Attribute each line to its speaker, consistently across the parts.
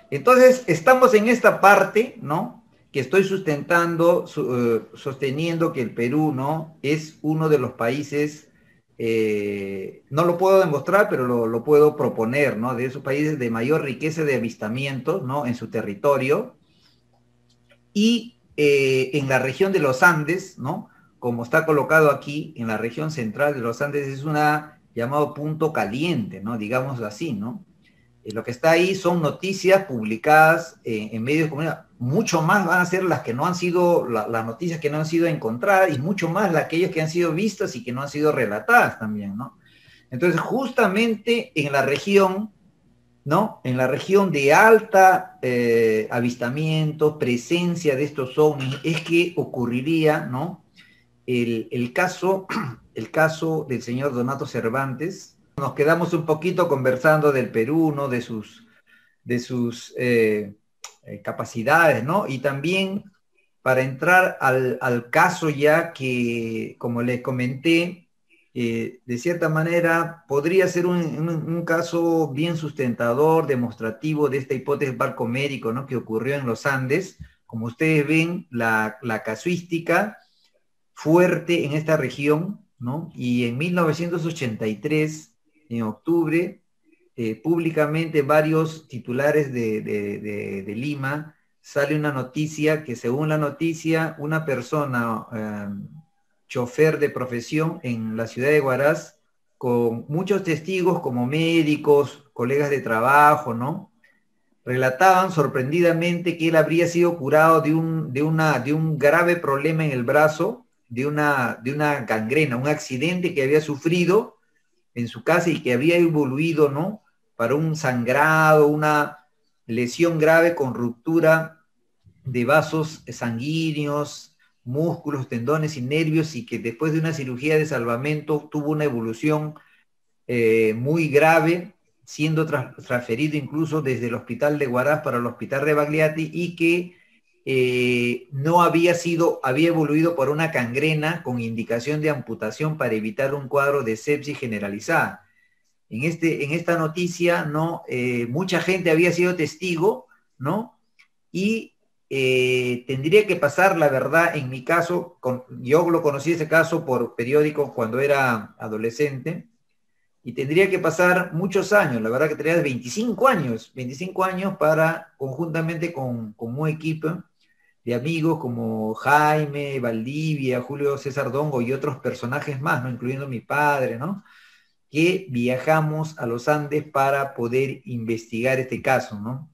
Speaker 1: Entonces, estamos en esta parte, ¿no? Que estoy sosteniendo que el Perú, ¿no? Es uno de los países, no lo puedo demostrar, pero lo puedo proponer, ¿no? De esos países de mayor riqueza de avistamientos, ¿no? En su territorio. Y en la región de los Andes, ¿no? Como está colocado aquí, en la región central de los Andes, es una llamado punto caliente, ¿no? Digamos así, ¿no? Lo que está ahí son noticias publicadas en medios de comunicación. Mucho más van a ser las que no han sido, las noticias que no han sido encontradas y mucho más las aquellas que han sido vistas y que no han sido relatadas también, ¿no? Entonces, justamente en la región, ¿no? En la región de alta avistamiento, presencia de estos ovnis, es que ocurriría, ¿no? El caso, el caso del señor Donato Cervantes. Nos quedamos un poquito conversando del Perú, ¿no? De sus capacidades, ¿no? Y también para entrar al caso ya que, como les comenté, de cierta manera podría ser un caso bien sustentador, demostrativo de esta hipótesis barco-médico, ¿no? Que ocurrió en los Andes. Como ustedes ven, la casuística fuerte en esta región, ¿no? Y en 1983, en octubre, públicamente varios titulares de Lima, sale una noticia que según la noticia, una persona, chofer de profesión en la ciudad de Huaraz, con muchos testigos como médicos, colegas de trabajo, ¿no? Relataban sorprendidamente que él habría sido curado de un grave problema en el brazo, de una gangrena, un accidente que había sufrido en su casa y que había evoluido, ¿no? Para un sangrado, una lesión grave con ruptura de vasos sanguíneos, músculos, tendones y nervios, y que después de una cirugía de salvamento tuvo una evolución muy grave, siendo transferido incluso desde el hospital de Huaraz para el hospital de Bagliati, y que no había evoluido por una gangrena con indicación de amputación para evitar un cuadro de sepsis generalizada. En esta noticia, ¿no? Mucha gente había sido testigo, ¿no? Y tendría que pasar, la verdad, en mi caso, yo lo conocí ese caso por periódico cuando era adolescente, y tendría que pasar muchos años, la verdad que tendría 25 años para, conjuntamente con un equipo de amigos como Jaime, Valdivia, Julio César Dongo y otros personajes más, ¿no? Incluyendo mi padre, ¿no? Que viajamos a los Andes para poder investigar este caso, ¿no?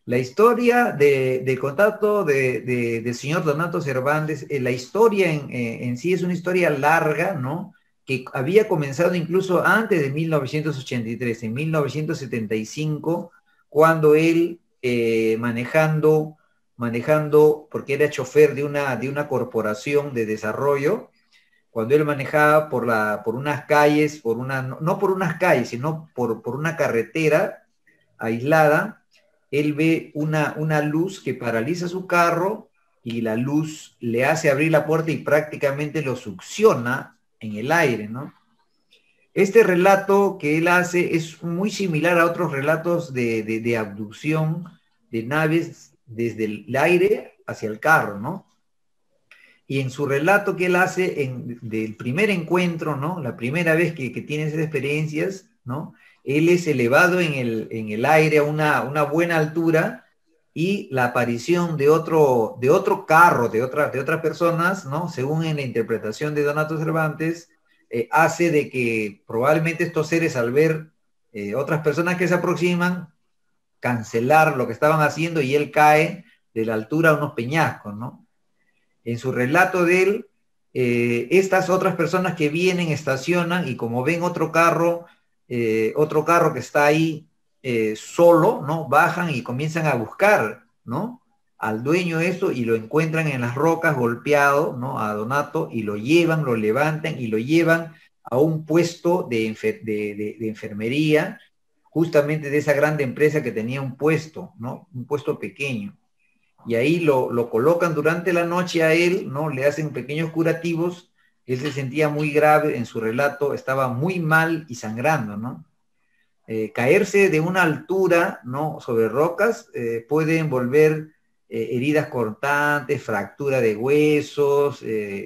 Speaker 1: La historia del contacto del señor Donato Cervantes, la historia en sí es una historia larga, ¿no? Que había comenzado incluso antes de 1983, en 1975, cuando él, manejando, porque era chofer de una corporación de desarrollo, cuando él manejaba por unas calles, no por unas calles, sino por una carretera aislada, él ve una luz que paraliza su carro, y la luz le hace abrir la puerta y prácticamente lo succiona en el aire, ¿no? Este relato que él hace es muy similar a otros relatos de abducción de naves desde el aire hacia el carro, ¿no? Y en su relato que él hace del primer encuentro, ¿no? La primera vez que tiene esas experiencias, ¿no? Él es elevado en el aire a una buena altura, y la aparición de otro carro, de otras personas, ¿no? Según en la interpretación de Donato Cervantes, hace de que probablemente estos seres, al ver otras personas que se aproximan, cancelar lo que estaban haciendo, y él cae de la altura a unos peñascos, ¿no? En su relato de él, estas otras personas que vienen, estacionan, y como ven otro carro que está ahí solo, ¿no? Bajan y comienzan a buscar, ¿no? Al dueño de eso, y lo encuentran en las rocas golpeado, ¿no? A Donato, y lo llevan, lo levantan y lo llevan a un puesto de enfermería, justamente de esa grande empresa que tenía un puesto, ¿no? Un puesto pequeño, y ahí lo colocan durante la noche a él, ¿no? Le hacen pequeños curativos. Él se sentía muy grave en su relato, estaba muy mal y sangrando, ¿no? caerse de una altura, ¿no? Sobre rocas, puede envolver heridas cortantes, fractura de huesos,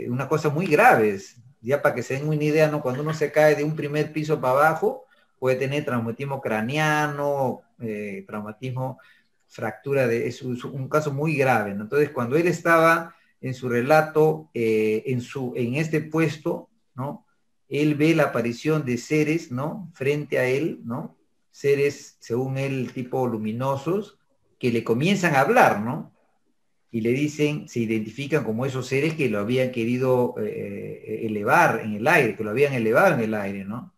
Speaker 1: una cosa muy graves. Ya para que se den una idea, ¿no? Cuando uno se cae de un primer piso para abajo, puede tener traumatismo craneano, traumatismo, fractura de, es un caso muy grave, ¿no? Entonces, cuando él estaba en su relato, en este puesto, ¿no? Él ve la aparición de seres, ¿no? Frente a él, ¿no? Seres, según él, tipo luminosos, que le comienzan a hablar, ¿no? Y le dicen, se identifican como esos seres que lo habían querido elevar en el aire, que lo habían elevado en el aire, ¿no?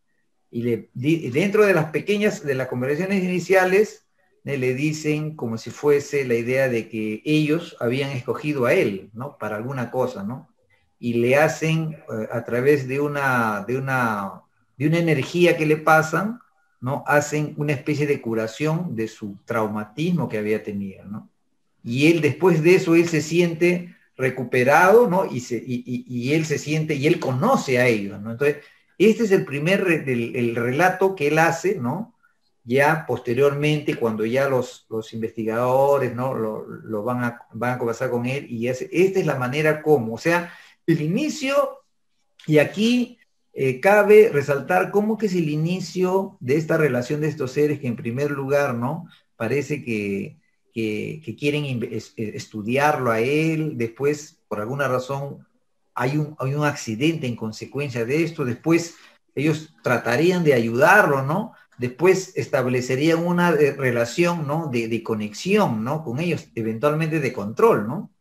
Speaker 1: Y dentro de las pequeñas, de las conversaciones iniciales, le dicen como si fuese la idea de que ellos habían escogido a él, ¿no? Para alguna cosa, ¿no? Y le hacen, a través de una energía que le pasan, ¿no? Hacen una especie de curación de su traumatismo que había tenido, ¿no? Y él, después de eso, él se siente recuperado, ¿no? Y él se siente, y él conoce a ellos, ¿no? Entonces, este es el primer el relato que él hace, ¿no? Ya posteriormente, cuando ya los investigadores, ¿no? Lo van a conversar con él, y esta es la manera como, o sea, el inicio, y aquí cabe resaltar cómo que es el inicio de esta relación de estos seres que en primer lugar, ¿no? Parece que quieren estudiarlo a él, después, por alguna razón, hay un accidente en consecuencia de esto, después ellos tratarían de ayudarlo, ¿no? Después establecerían una relación, ¿no? De conexión, ¿no? Con ellos, eventualmente de control, ¿no?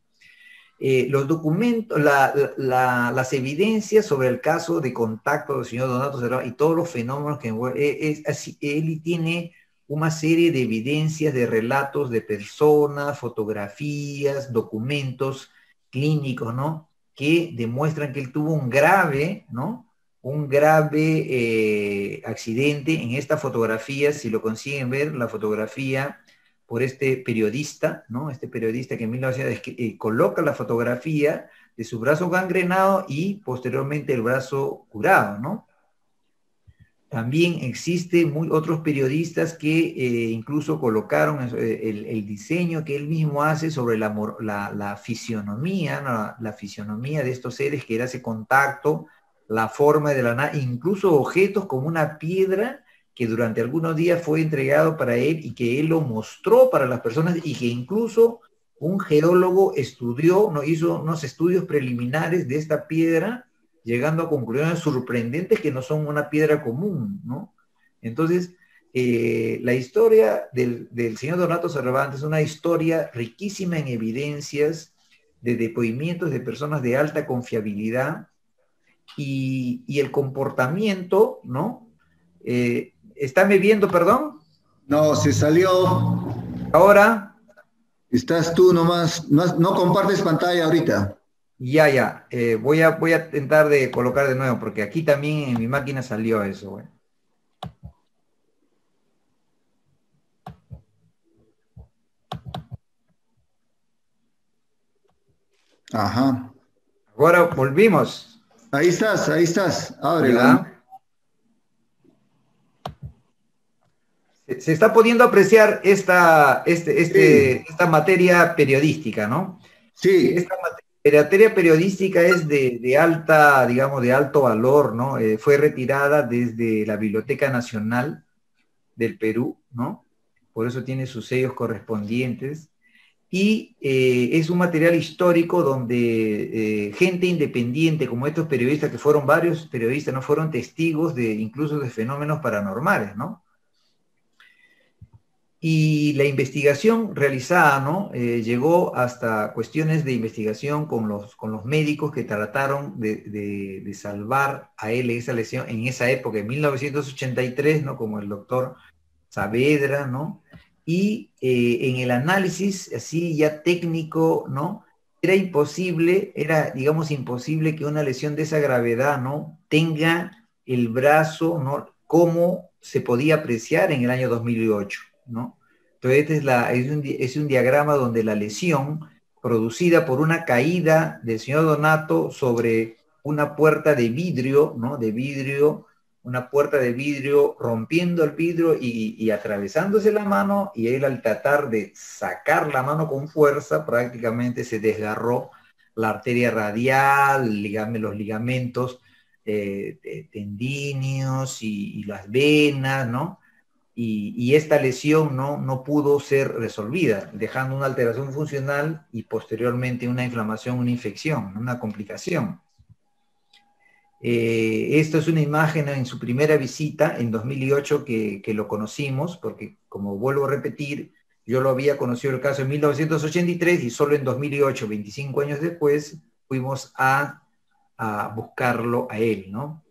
Speaker 1: Los documentos, las evidencias sobre el caso de contacto del señor Donato Serrano y todos los fenómenos que él tiene una serie de evidencias, de relatos de personas, fotografías, documentos clínicos, ¿no? Que demuestran que él tuvo un grave, ¿no? Un grave accidente. En esta fotografía, si lo consiguen ver, la fotografía por este periodista, ¿no? Este periodista que en 1900 coloca la fotografía de su brazo gangrenado y posteriormente el brazo curado, ¿no? También existen otros periodistas que incluso colocaron el diseño que él mismo hace sobre la fisionomía, ¿no? La fisionomía de estos seres, que era ese contacto, la forma de la nada, incluso objetos como una piedra que durante algunos días fue entregado para él y que él lo mostró para las personas, y que incluso un geólogo estudió, no hizo unos estudios preliminares de esta piedra, llegando a conclusiones sorprendentes que no son una piedra común, ¿no? Entonces, la historia del señor Donato Cervantes es una historia riquísima en evidencias de depoimientos de personas de alta confiabilidad, y el comportamiento, ¿no? ¿Están viendo, perdón?
Speaker 2: No, se salió.
Speaker 1: Ahora,
Speaker 2: Estás tú nomás. No, no compartes pantalla ahorita.
Speaker 1: ya. Voy a intentar de colocar de nuevo, porque aquí también en mi máquina salió eso, güey.
Speaker 2: Ajá.
Speaker 1: Ahora volvimos.
Speaker 2: Ahí estás. Ábrelo.
Speaker 1: Ya. Se está pudiendo apreciar
Speaker 2: Sí,
Speaker 1: esta materia periodística, ¿no?
Speaker 2: sí.
Speaker 1: Esta materia periodística es de alta, digamos, de alto valor, ¿no? Fue retirada desde la Biblioteca Nacional del Perú, ¿no? Por eso tiene sus sellos correspondientes. Y es un material histórico donde gente independiente, como estos periodistas, que fueron varios periodistas, ¿no? Fueron testigos incluso de fenómenos paranormales, ¿no? Y la investigación realizada, ¿no? Llegó hasta cuestiones de investigación con los médicos que trataron de salvar a él esa lesión en esa época, en 1983, ¿no? Como el doctor Saavedra, ¿no? Y en el análisis así ya técnico, ¿no? Era, digamos, imposible que una lesión de esa gravedad, ¿no? Tenga el brazo, ¿no? Como se podía apreciar en el año 2008, ¿no? Entonces, es un diagrama donde la lesión producida por una caída del señor Donato sobre una puerta de vidrio, ¿no? De vidrio, una puerta de vidrio, rompiendo el vidrio y atravesándose la mano, y él al tratar de sacar la mano con fuerza, prácticamente se desgarró la arteria radial, los ligamentos tendíneos y las venas, ¿no? Y esta lesión no pudo ser resolvida, dejando una alteración funcional y posteriormente una inflamación, una infección, una complicación. Esto es una imagen en su primera visita en 2008 que lo conocimos, porque como vuelvo a repetir, yo lo había conocido el caso en 1983 y solo en 2008, 25 años después, fuimos a buscarlo a él, ¿no?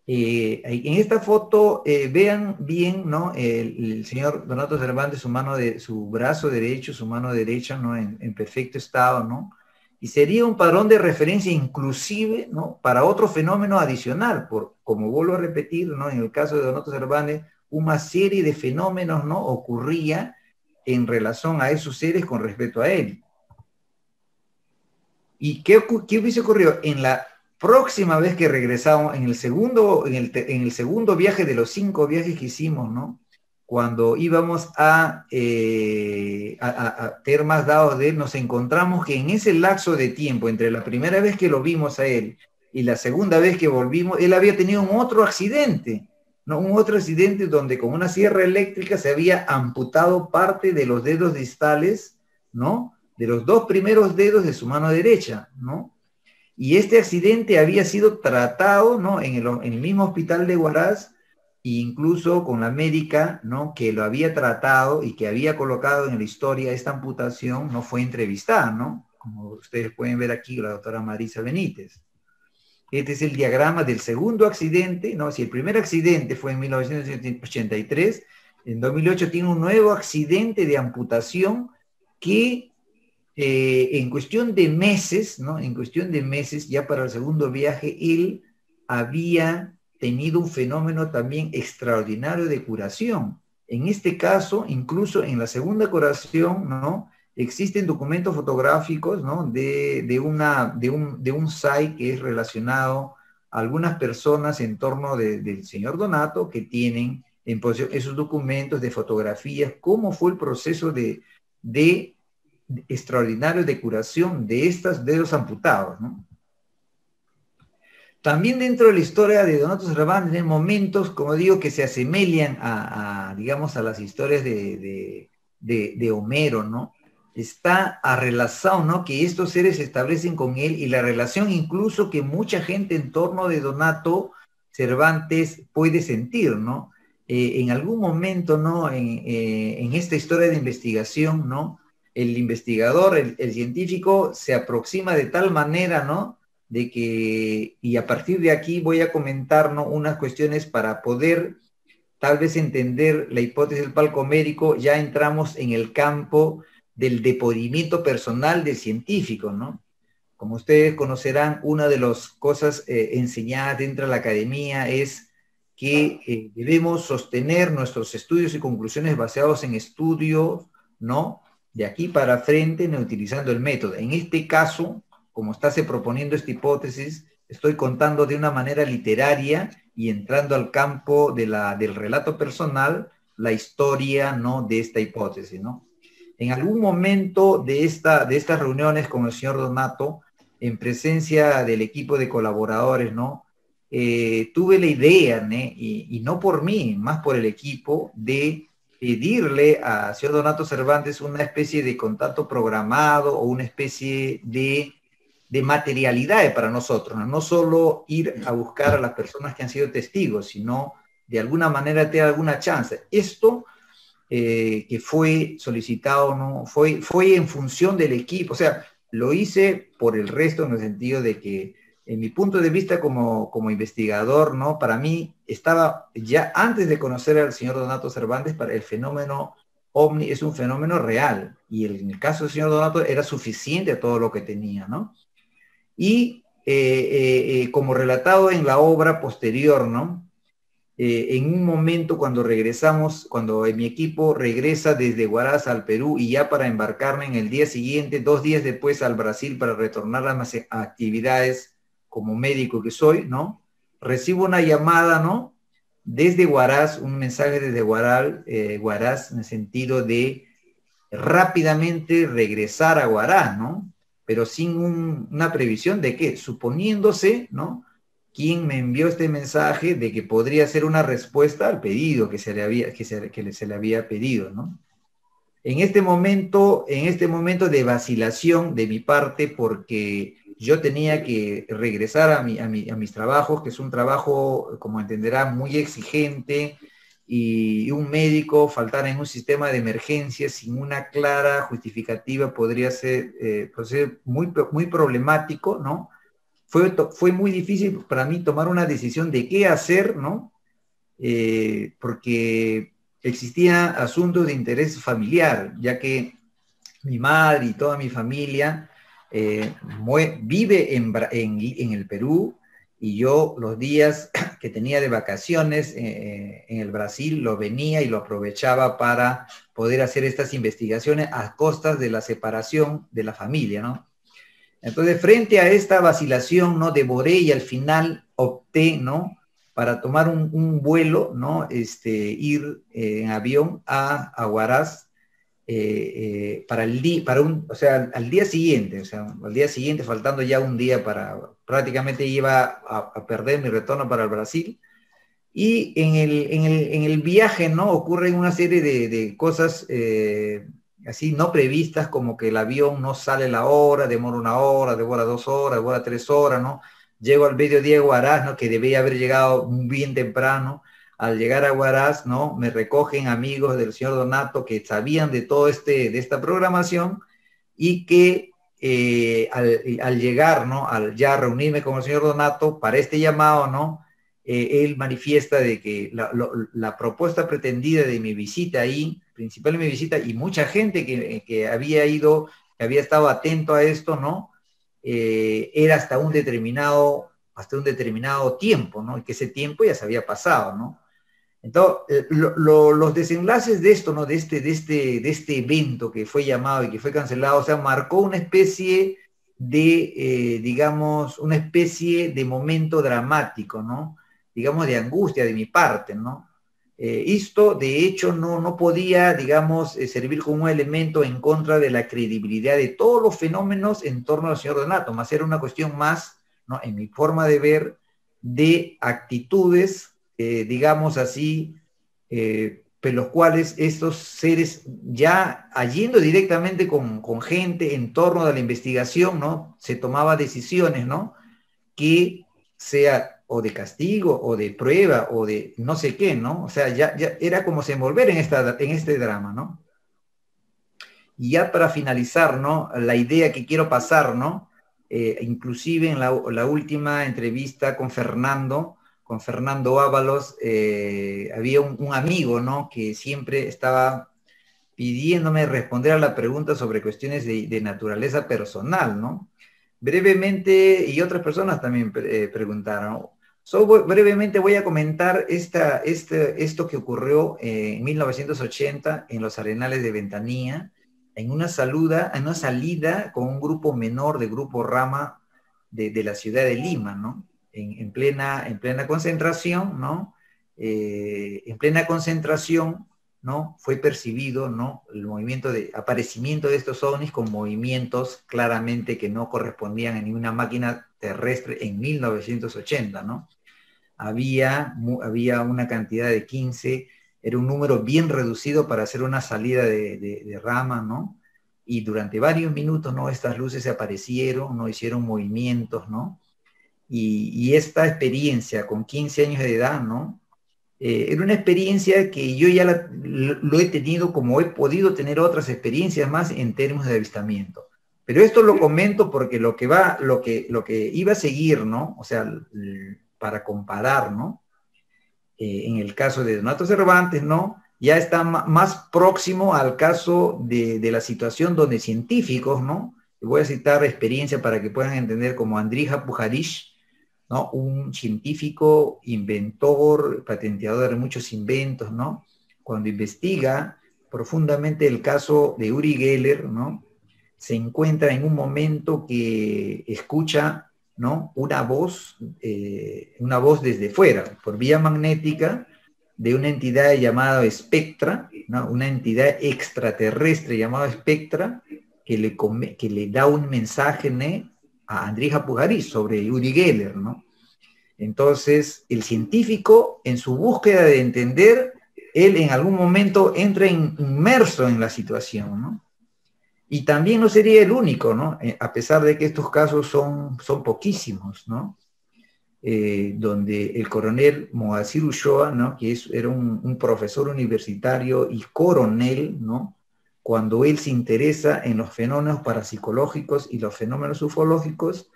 Speaker 1: En esta foto vean bien, ¿no? El señor Donato Cervantes, su brazo derecho, su mano derecha, ¿no? En perfecto estado, ¿no? Y sería un padrón de referencia inclusive, ¿no? Para otro fenómeno adicional, como vuelvo a repetir, ¿no? En el caso de Donato Cervantes, una serie de fenómenos, ¿no? Ocurría en relación a esos seres con respecto a él. ¿Y qué hubiese ocurrido? En la próxima vez que regresamos, en el segundo viaje de los 5 viajes que hicimos, ¿no? Cuando íbamos a tener más datos de él, nos encontramos que en ese lapso de tiempo, entre la primera vez que lo vimos a él y la segunda vez que volvimos, él había tenido un otro accidente, ¿no? Un otro accidente donde con una sierra eléctrica se había amputado parte de los dedos distales, ¿no? De los 2 primeros dedos de su mano derecha, ¿no? Y este accidente había sido tratado, ¿no? En el mismo hospital de Huaraz, e incluso con la médica, ¿no? Que lo había tratado y que había colocado en la historia esta amputación, no fue entrevistada, ¿no? Como ustedes pueden ver aquí, la doctora Marisa Benítez. Este es el diagrama del segundo accidente, ¿no? Si el primer accidente fue en 1983, en 2008 tiene un nuevo accidente de amputación que en cuestión de meses, ¿no? En cuestión de meses, ya para el segundo viaje, él había tenido un fenómeno también extraordinario de curación. En este caso, incluso en la segunda curación, ¿no? Existen documentos fotográficos, ¿no? De un site que es relacionado a algunas personas en torno del señor Donato que tienen en posesión esos documentos de fotografías, cómo fue el proceso de extraordinario de curación de estos dedos amputados, ¿no? También dentro de la historia de Donato Cervantes hay momentos, como digo, que se asemejan digamos, a las historias de Homero, ¿no? Está relación, ¿no? Que estos seres se establecen con él y la relación incluso que mucha gente en torno de Donato Cervantes puede sentir, ¿no? En algún momento, ¿no? En esta historia de investigación, ¿no? El investigador, el científico, se aproxima de tal manera, ¿no? De que, y a partir de aquí voy a comentar, ¿no? Unas cuestiones para poder tal vez entender la hipótesis del palco médico, ya entramos en el campo del depodimiento personal del científico, ¿no? Como ustedes conocerán, una de las cosas enseñadas dentro de la academia es que debemos sostener nuestros estudios y conclusiones basados en estudios, ¿no? De aquí para frente, ¿no? Utilizando el método. En este caso, como estáse proponiendo esta hipótesis, estoy contando de una manera literaria y entrando al campo del relato personal, la historia, ¿no? De esta hipótesis, ¿no? En algún momento de estas reuniones con el señor Donato, en presencia del equipo de colaboradores, ¿no? Tuve la idea, ¿no? Y no por mí, más por el equipo, de pedirle al señor Donato Cervantes una especie de contacto programado o una especie de materialidad para nosotros, ¿no? No solo ir a buscar a las personas que han sido testigos, sino de alguna manera tener alguna chance. Esto que fue solicitado, ¿no? Fue en función del equipo, o sea, lo hice por el resto en el sentido de que, en mi punto de vista como investigador, ¿no? Para mí estaba ya antes de conocer al señor Donato Cervantes, para el fenómeno OVNI es un fenómeno real, y en el caso del señor Donato era suficiente todo lo que tenía, ¿no? Y como relatado en la obra posterior, ¿no? En un momento cuando regresamos, cuando mi equipo regresa desde Huaraz al Perú y ya para embarcarme en el día siguiente, 2 días después al Brasil para retornar a las actividades como médico que soy, ¿no? Recibo una llamada, ¿no? desde Huaraz, un mensaje desde Huaraz en el sentido de rápidamente regresar a Huaraz, ¿no? Pero sin una previsión de qué, suponiéndose, ¿no? Quien me envió este mensaje de que podría ser una respuesta al pedido que se le había pedido, ¿no? En este momento de vacilación de mi parte, porque yo tenía que regresar a mis trabajos, que es un trabajo, como entenderá, muy exigente, y un médico faltar en un sistema de emergencia sin una clara justificativa podría ser, muy problemático, ¿no? Fue muy difícil para mí tomar una decisión de qué hacer, ¿no? Porque existía asuntos de interés familiar, ya que mi madre y toda mi familia vive en el Perú, y yo los días que tenía de vacaciones en el Brasil lo venía y lo aprovechaba para poder hacer estas investigaciones a costas de la separación de la familia, ¿no? Entonces, frente a esta vacilación, ¿no? Devoré y al final opté, ¿no? Para tomar un vuelo, ¿no? Ir en avión a Huaraz o sea, al día siguiente, faltando ya un día prácticamente iba a perder mi retorno para el Brasil. Y en el viaje, ¿no? Ocurren una serie de cosas así no previstas, como que el avión no sale la hora, demora 1 hora, demora 2 horas, demora 3 horas, ¿no? Llego al mediodía de Huaraz, ¿no? Que debía haber llegado bien temprano. Al llegar a Huaraz, ¿no? Me recogen amigos del señor Donato que sabían de de esta programación, y que al llegar, ¿no? Al ya reunirme con el señor Donato para este llamado, ¿no? Él manifiesta de que la propuesta pretendida de mi visita ahí, principalmente mi visita, y mucha gente que había ido, que había estado atento a esto, ¿no? Era hasta un determinado tiempo, ¿no? Y que ese tiempo ya se había pasado, ¿no? Entonces, los desenlaces de esto, ¿no? De este evento que fue llamado y que fue cancelado, o sea, marcó una especie digamos, una especie de momento dramático, ¿no? Digamos, de angustia de mi parte, ¿no? Esto, de hecho, no podía, digamos, servir como un elemento en contra de la credibilidad de todos los fenómenos en torno al señor Donato, más era una cuestión más, ¿no? En mi forma de ver, de actitudes, digamos así, los cuales estos seres, ya yendo directamente con gente en torno a la investigación, ¿no? Se tomaba decisiones, ¿no? Que sea o de castigo, o de prueba, o de no sé qué, ¿no? O sea, ya era como se envolver en este drama, ¿no? Y ya para finalizar, ¿no? La idea que quiero pasar, ¿no? Inclusive en la última entrevista con Fernando Ábalos, había un amigo, ¿no? Que siempre estaba pidiéndome responder a la pregunta sobre cuestiones de naturaleza personal, ¿no? Brevemente, y otras personas también preguntaron. Brevemente voy a comentar esto que ocurrió en 1980 en los Arenales de Ventanilla, en una salida con un grupo menor de Grupo Rama de la ciudad de Lima, ¿no? En plena concentración, ¿no? En plena concentración, ¿no? Fue percibido, ¿no? El movimiento de aparecimiento de estos ovnis con movimientos claramente que no correspondían a ninguna máquina terrestre en 1980, ¿no? Había una cantidad de 15, era un número bien reducido para hacer una salida de rama, ¿no? Y durante varios minutos, ¿no? Estas luces se aparecieron, ¿no? Hicieron movimientos, ¿no? Y esta experiencia con 15 años de edad, ¿no? Era una experiencia que yo ya lo he tenido, como he podido tener otras experiencias más en términos de avistamiento. Pero esto lo comento porque lo que iba a seguir, ¿no? O sea, para comparar, ¿no? En el caso de Donato Cervantes, ¿no? Ya está más próximo al caso de la situación donde científicos, ¿no? Voy a citar experiencia para que puedan entender, como Andrija Pujarich, ¿no? Un científico, inventor, patenteador de muchos inventos, ¿no? Cuando investiga profundamente el caso de Uri Geller, ¿no? Se encuentra en un momento que escucha, ¿no? Una voz desde fuera, por vía magnética, de una entidad llamada Spectra, ¿no? Una entidad extraterrestre llamada Spectra, que le da un mensaje, ¿no?, a Andrija Pujarí sobre Uri Geller, ¿no? Entonces, el científico, en su búsqueda de entender, él en algún momento entra inmerso en la situación, ¿no? Y también no sería el único, ¿no? A pesar de que estos casos son poquísimos, ¿no? Donde el coronel Moacir Ulloa, ¿no?, que era un profesor universitario y coronel, ¿no?, cuando él se interesa en los fenómenos parapsicológicos y los fenómenos ufológicos,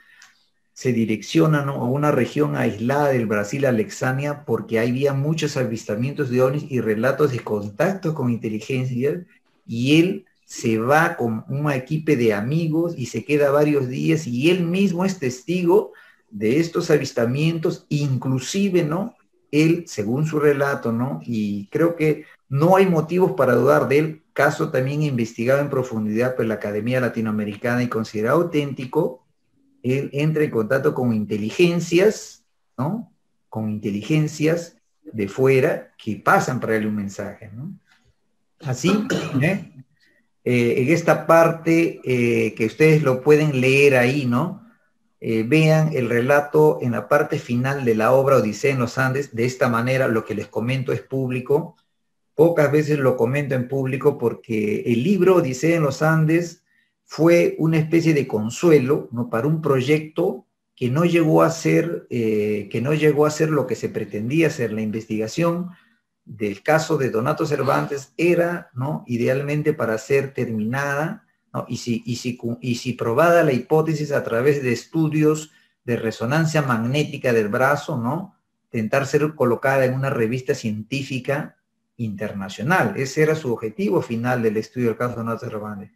Speaker 1: se direcciona, ¿no?, a una región aislada del Brasil, Alexania, porque había muchos avistamientos de ovnis y relatos de contactos con inteligencia, y él se va con un equipo de amigos y se queda varios días, y él mismo es testigo de estos avistamientos, inclusive, ¿no?, él, según su relato, ¿no?, y creo que no hay motivos para dudar del caso también investigado en profundidad por la Academia Latinoamericana y considerado auténtico, él entra en contacto con inteligencias, ¿no?, con inteligencias de fuera que pasan para él un mensaje, ¿no? Así, ¿eh? En esta parte que ustedes lo pueden leer ahí, ¿no? Vean el relato en la parte final de la obra Odisea en los Andes. De esta manera, lo que les comento es público. Pocas veces lo comento en público porque el libro Odisea en los Andes fue una especie de consuelo, ¿no?, para un proyecto que no llegó a ser, lo que se pretendía hacer. La investigación del caso de Donato Cervantes era, ¿no?, idealmente para ser terminada, ¿no?, y si probada la hipótesis a través de estudios de resonancia magnética del brazo, ¿no?, intentar ser colocada en una revista científica internacional. Ese era su objetivo final del estudio del caso de Donato Cervantes.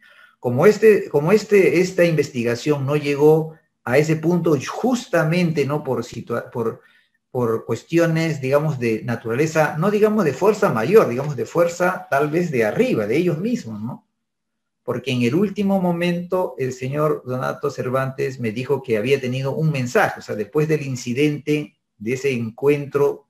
Speaker 1: Esta investigación no llegó a ese punto justamente, ¿no?, por cuestiones, digamos, de naturaleza, no digamos de fuerza mayor, digamos de fuerza tal vez de arriba, de ellos mismos, ¿no? Porque en el último momento el señor Donato Cervantes me dijo que había tenido un mensaje, o sea, después del incidente, de ese encuentro,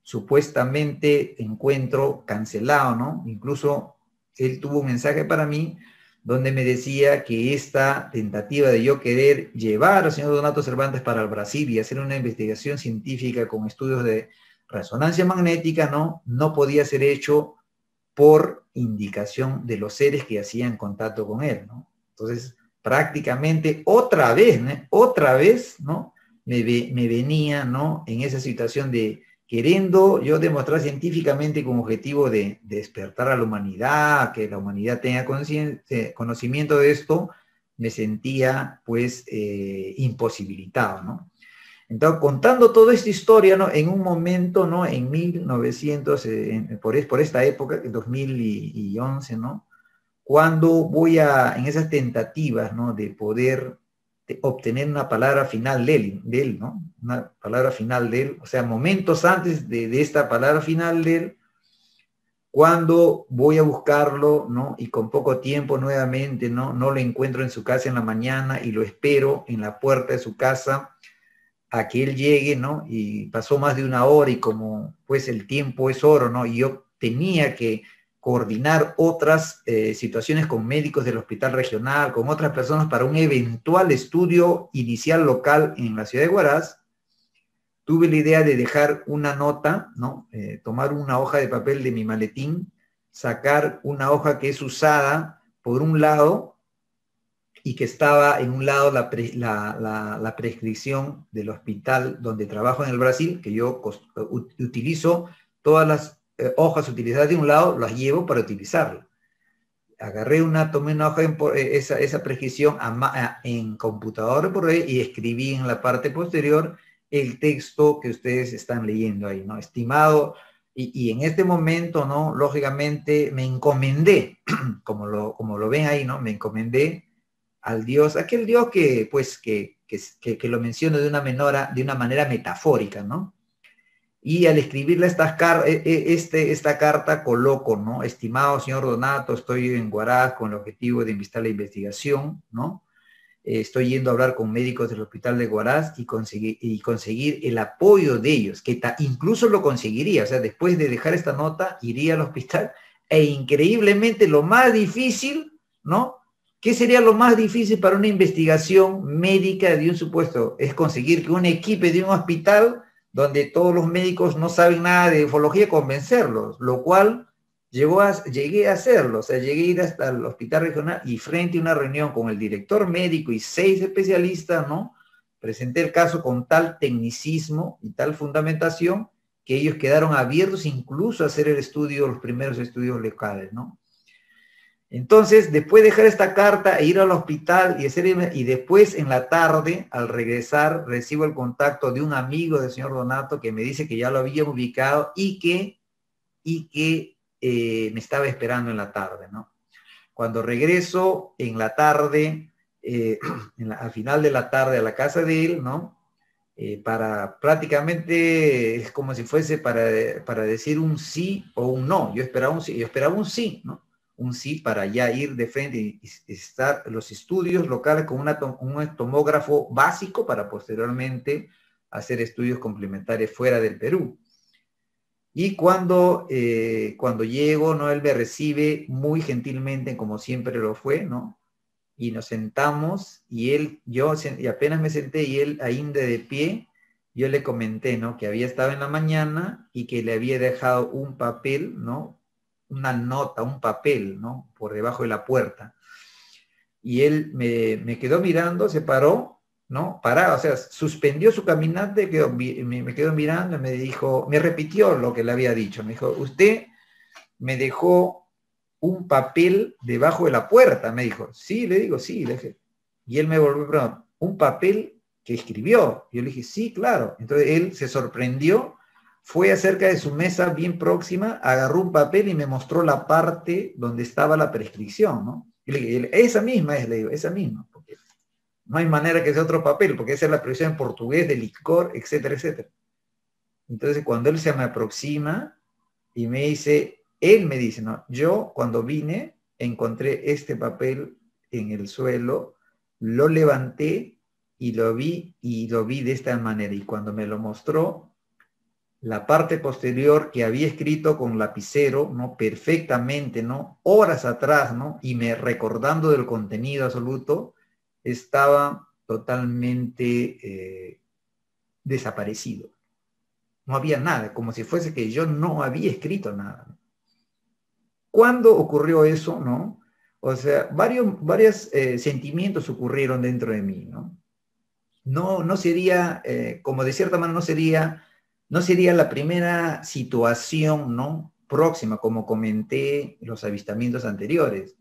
Speaker 1: supuestamente encuentro cancelado, ¿no? Incluso él tuvo un mensaje para mí donde me decía que esta tentativa de yo querer llevar al señor Donato Cervantes para el Brasil y hacer una investigación científica con estudios de resonancia magnética, no podía ser hecho por indicación de los seres que hacían contacto con él, ¿no? Entonces, prácticamente otra vez, ¿no?, me venía, ¿no?, en esa situación de queriendo yo demostrar científicamente con objetivo de despertar a la humanidad, que la humanidad tenga conocimiento de esto, me sentía pues imposibilitado, ¿no? Entonces, contando toda esta historia, ¿no?, en un momento, ¿no?, en 1900, por esta época, en 2011, ¿no?, cuando en esas tentativas, ¿no?, de poder obtener una palabra final de él, ¿no?, una palabra final de él, o sea, momentos antes de esta palabra final de él, cuando voy a buscarlo, ¿no?, y con poco tiempo nuevamente, ¿no?, no lo encuentro en su casa en la mañana y lo espero en la puerta de su casa a que él llegue, ¿no? Y pasó más de una hora y como pues el tiempo es oro, ¿no? Y yo tenía que coordinar otras situaciones con médicos del hospital regional, con otras personas para un eventual estudio inicial local en la ciudad de Huaraz. Tuve la idea de dejar una nota, ¿no? Tomar una hoja de papel de mi maletín, sacar una hoja que es usada por un lado y que estaba en un lado la prescripción del hospital donde trabajo en el Brasil, que yo utilizo todas las hojas utilizadas de un lado, las llevo para utilizarlas. Tomé una hoja, esa prescripción en computadora por ahí y escribí en la parte posterior el texto que ustedes están leyendo ahí, ¿no? Estimado, y en este momento, ¿no?, lógicamente me encomendé, como lo ven ahí, ¿no?, me encomendé al Dios, aquel Dios que, pues, que lo menciono de una manera metafórica, ¿no? Y al escribirle esta carta coloco, ¿no? Estimado señor Donato, estoy en Huaraz con el objetivo de invitar la investigación, ¿no? estoy yendo a hablar con médicos del hospital de Huaraz y conseguir el apoyo de ellos, que incluso lo conseguiría, o sea, después de dejar esta nota, iría al hospital, e increíblemente lo más difícil, ¿no? ¿Qué sería lo más difícil para una investigación médica de un supuesto? Es conseguir que un equipo de un hospital donde todos los médicos no saben nada de ufología, convencerlos, lo cual llegué a hacerlo, o sea, llegué a ir hasta el hospital regional y frente a una reunión con el director médico y 6 especialistas, ¿no? Presenté el caso con tal tecnicismo y tal fundamentación que ellos quedaron abiertos incluso a hacer el estudio, los primeros estudios locales, ¿no? Entonces, después de dejar esta carta e ir al hospital y después en la tarde, al regresar, recibo el contacto de un amigo del señor Donato que me dice que ya lo había ubicado y que me estaba esperando en la tarde, ¿no? Cuando regreso en la tarde, al final de la tarde a la casa de él, ¿no? Para prácticamente, es como si fuese para decir un sí o un no. Yo esperaba un sí, ¿no? Un sí para ya ir de frente y estar los estudios locales con un tomógrafo básico para posteriormente hacer estudios complementarios fuera del Perú. Y cuando llego, ¿no? Él me recibe muy gentilmente, como siempre lo fue, ¿no? Y nos sentamos, y apenas me senté, y él ainda de pie, yo le comenté, ¿no? Que había estado en la mañana y que le había dejado un papel, ¿no? Una nota, un papel, ¿no? Por debajo de la puerta. Y él me quedó mirando, se paró, ¿no? Parado, o sea, suspendió su caminata, me quedó mirando y me dijo, me repitió lo que le había dicho. Me dijo, usted me dejó un papel debajo de la puerta, me dijo. Sí, le digo, sí. Le dije. Y él me volvió a preguntar, ¿un papel que escribió? Y yo le dije, sí, claro. Entonces él se sorprendió, fue acerca de su mesa bien próxima, agarró un papel y me mostró la parte donde estaba la prescripción, ¿no? Y le dije, esa misma es, le digo, esa misma, porque no hay manera que sea otro papel, porque esa es la prescripción en portugués de licor, etcétera, etcétera. Entonces cuando él se me aproxima y me dice, él me dice, no, yo cuando vine encontré este papel en el suelo, lo levanté y lo vi de esta manera. Y cuando me lo mostró, la parte posterior que había escrito con lapicero, ¿no? Perfectamente, ¿no? Horas atrás, ¿no? Y me recordando del contenido absoluto, estaba totalmente desaparecido. No había nada, como si fuese que yo no había escrito nada. ¿Cuándo ocurrió eso, no? O sea, varios sentimientos ocurrieron dentro de mí, ¿no? No sería, como de cierta manera no sería la primera situación, ¿no? Próxima, como comenté en los avistamientos anteriores.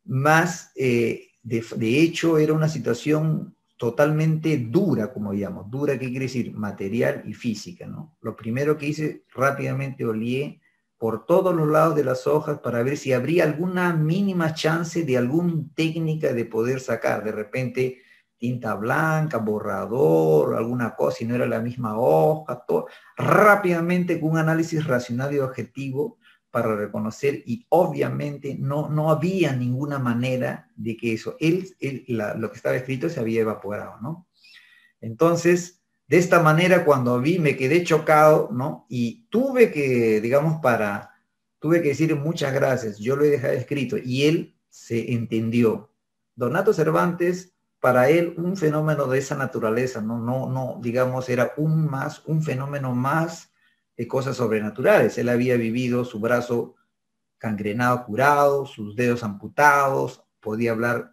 Speaker 1: Más, de hecho, era una situación totalmente dura, como llamamos. Dura, ¿qué quiere decir? Material y física, ¿no? Lo primero que hice, rápidamente olí por todos los lados de las hojas para ver si habría alguna mínima chance de alguna técnica de poder sacar. De repente, tinta blanca, borrador, alguna cosa, si no era la misma hoja, todo. Rápidamente, con un análisis racional y objetivo, para reconocer, y obviamente no había ninguna manera de que eso, lo que estaba escrito se había evaporado, ¿no? Entonces, de esta manera, cuando vi, me quedé chocado, ¿no? Y tuve que, digamos, tuve que decir muchas gracias, yo lo he dejado escrito, y él se entendió. Donato Cervantes, para él, un fenómeno de esa naturaleza, no, digamos, era un fenómeno más de cosas sobrenaturales. Él había vivido su brazo gangrenado, curado, sus dedos amputados, podía hablar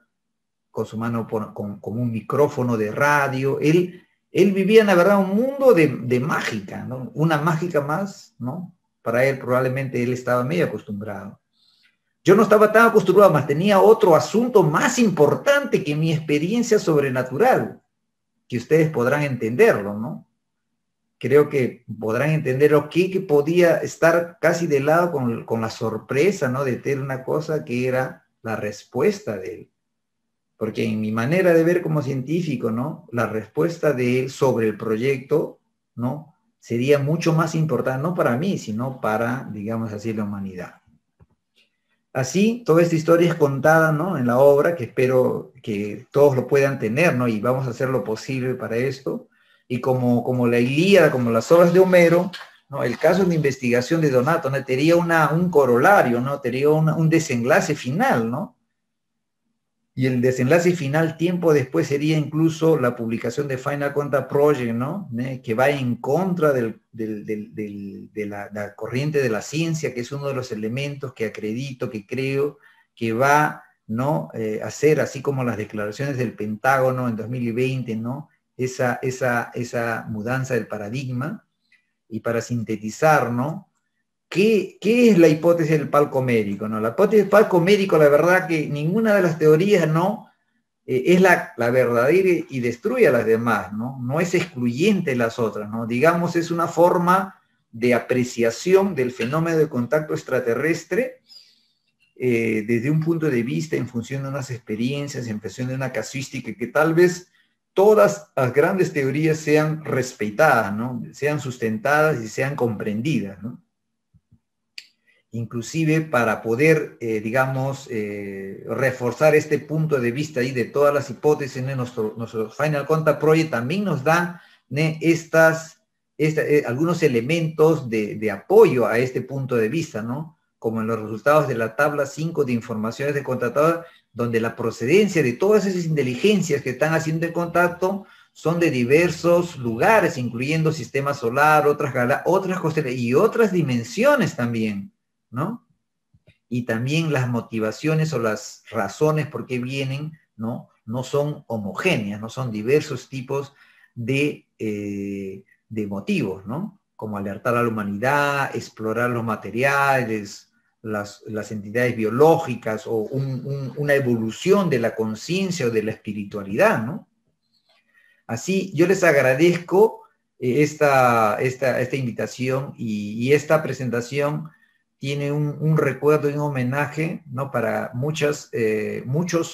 Speaker 1: con su mano con un micrófono de radio. Él vivía, en la verdad, un mundo de mágica, ¿no? Una mágica más, ¿no? Para él probablemente él estaba medio acostumbrado. Yo no estaba tan acostumbrado, más tenía otro asunto más importante que mi experiencia sobrenatural, que ustedes podrán entenderlo, ¿no? Creo que podrán entender que podía estar casi de lado con la sorpresa, ¿no? De tener una cosa que era la respuesta de él. Porque en mi manera de ver como científico, ¿no? La respuesta de él sobre el proyecto, ¿no? Sería mucho más importante, no para mí, sino para, digamos así, la humanidad. Así, toda esta historia es contada, ¿no?, en la obra, que espero que todos lo puedan tener, ¿no? Y vamos a hacer lo posible para esto. Y como la Ilíada, como las obras de Homero, ¿no?, el caso de investigación de Donato, ¿no?, tenía un corolario, ¿no?, tenía un desenlace final, ¿no? Y el desenlace final, tiempo después, sería incluso la publicación de Final Contact Project, ¿no?, que va en contra de la corriente de la ciencia, que es uno de los elementos que acredito, que creo que va, ¿no?, a ser, así como las declaraciones del Pentágono en 2020, ¿no?, esa mudanza del paradigma. Y para sintetizar, ¿no?, ¿qué es la hipótesis del palco médico? ¿No? La hipótesis del palco médico, la verdad que ninguna de las teorías, ¿no?, es la verdadera y destruye a las demás, ¿no? No es excluyente de las otras, ¿no? Digamos, es una forma de apreciación del fenómeno de contacto extraterrestre desde un punto de vista en función de unas experiencias, en función de una casuística, que tal vez todas las grandes teorías sean respetadas, ¿no?, sean sustentadas y sean comprendidas, ¿no? Inclusive para poder, digamos, reforzar este punto de vista ahí de todas las hipótesis, ¿no? Nuestro Final Contact Project también nos da, ¿no?, algunos elementos de apoyo a este punto de vista, ¿no?, como en los resultados de la tabla 5 de informaciones de contactador, donde la procedencia de todas esas inteligencias que están haciendo el contacto son de diversos lugares, incluyendo sistema solar, otras constelaciones y otras dimensiones también, ¿no? Y también las motivaciones o las razones por qué vienen, ¿no?, no son homogéneas, no son diversos tipos de motivos, ¿no? Como alertar a la humanidad, explorar los materiales, las entidades biológicas o una evolución de la conciencia o de la espiritualidad, ¿no? Así, yo les agradezco esta invitación y esta presentación tiene un recuerdo y un homenaje, ¿no?, para muchos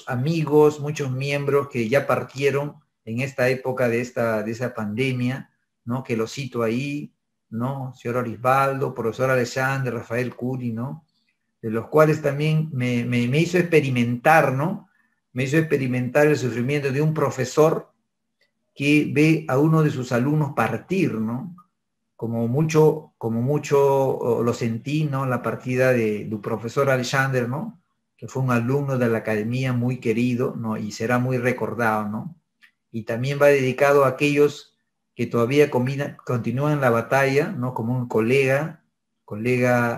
Speaker 1: amigos, muchos miembros que ya partieron en esta época de esa pandemia, ¿no?, que lo cito ahí, ¿no?, señor Orisbaldo, profesor Alexander, Rafael Curi, ¿no?, de los cuales también me hizo experimentar, ¿no?, me hizo experimentar el sufrimiento de un profesor que ve a uno de sus alumnos partir, ¿no? Como mucho lo sentí, ¿no?, la partida de profesor Alexander, ¿no?, que fue un alumno de la academia muy querido, ¿no?, y será muy recordado, ¿no? Y también va dedicado a aquellos que todavía continúan en la batalla, ¿no?, como un colega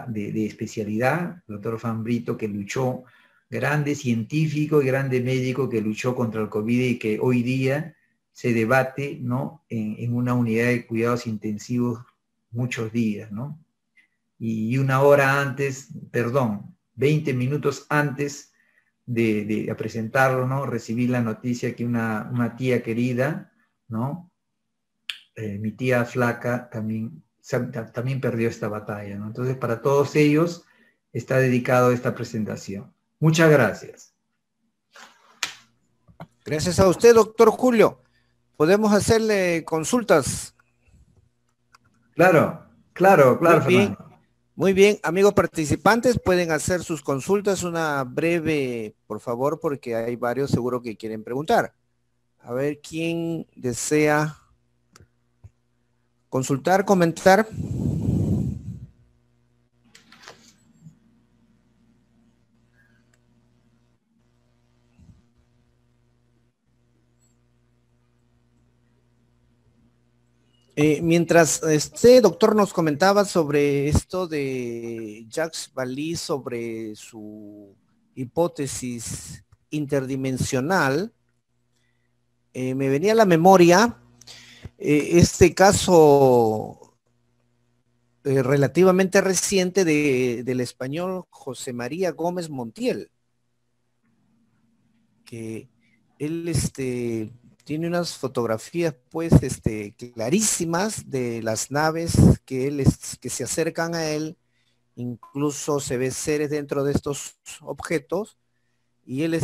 Speaker 1: de especialidad, el doctor Fambrito, que luchó, grande científico y grande médico que luchó contra el COVID y que hoy día se debate, ¿no?, en una unidad de cuidados intensivos muchos días, ¿no? Y una hora antes, perdón, 20 minutos antes de presentarlo, ¿no?, recibí la noticia que una tía querida, ¿no?, mi tía flaca también perdió esta batalla, ¿no? Entonces, para todos ellos está dedicado esta presentación. Muchas gracias.
Speaker 3: Gracias a usted, doctor Julio. Podemos hacerle consultas.
Speaker 1: Claro,
Speaker 3: Muy bien,
Speaker 1: Fernando.
Speaker 3: muy bien. Amigos participantes, pueden hacer sus consultas. Una breve, por favor, porque hay varios seguro que quieren preguntar. A ver, ¿quién desea consultar, comentar? Mientras este doctor nos comentaba sobre esto de Jacques Vallée, sobre su hipótesis interdimensional, me venía a la memoria este caso relativamente reciente del español José María Gómez Montiel, que él tiene unas fotografías pues clarísimas de las naves que se acercan a él, incluso se ve seres dentro de estos objetos, y él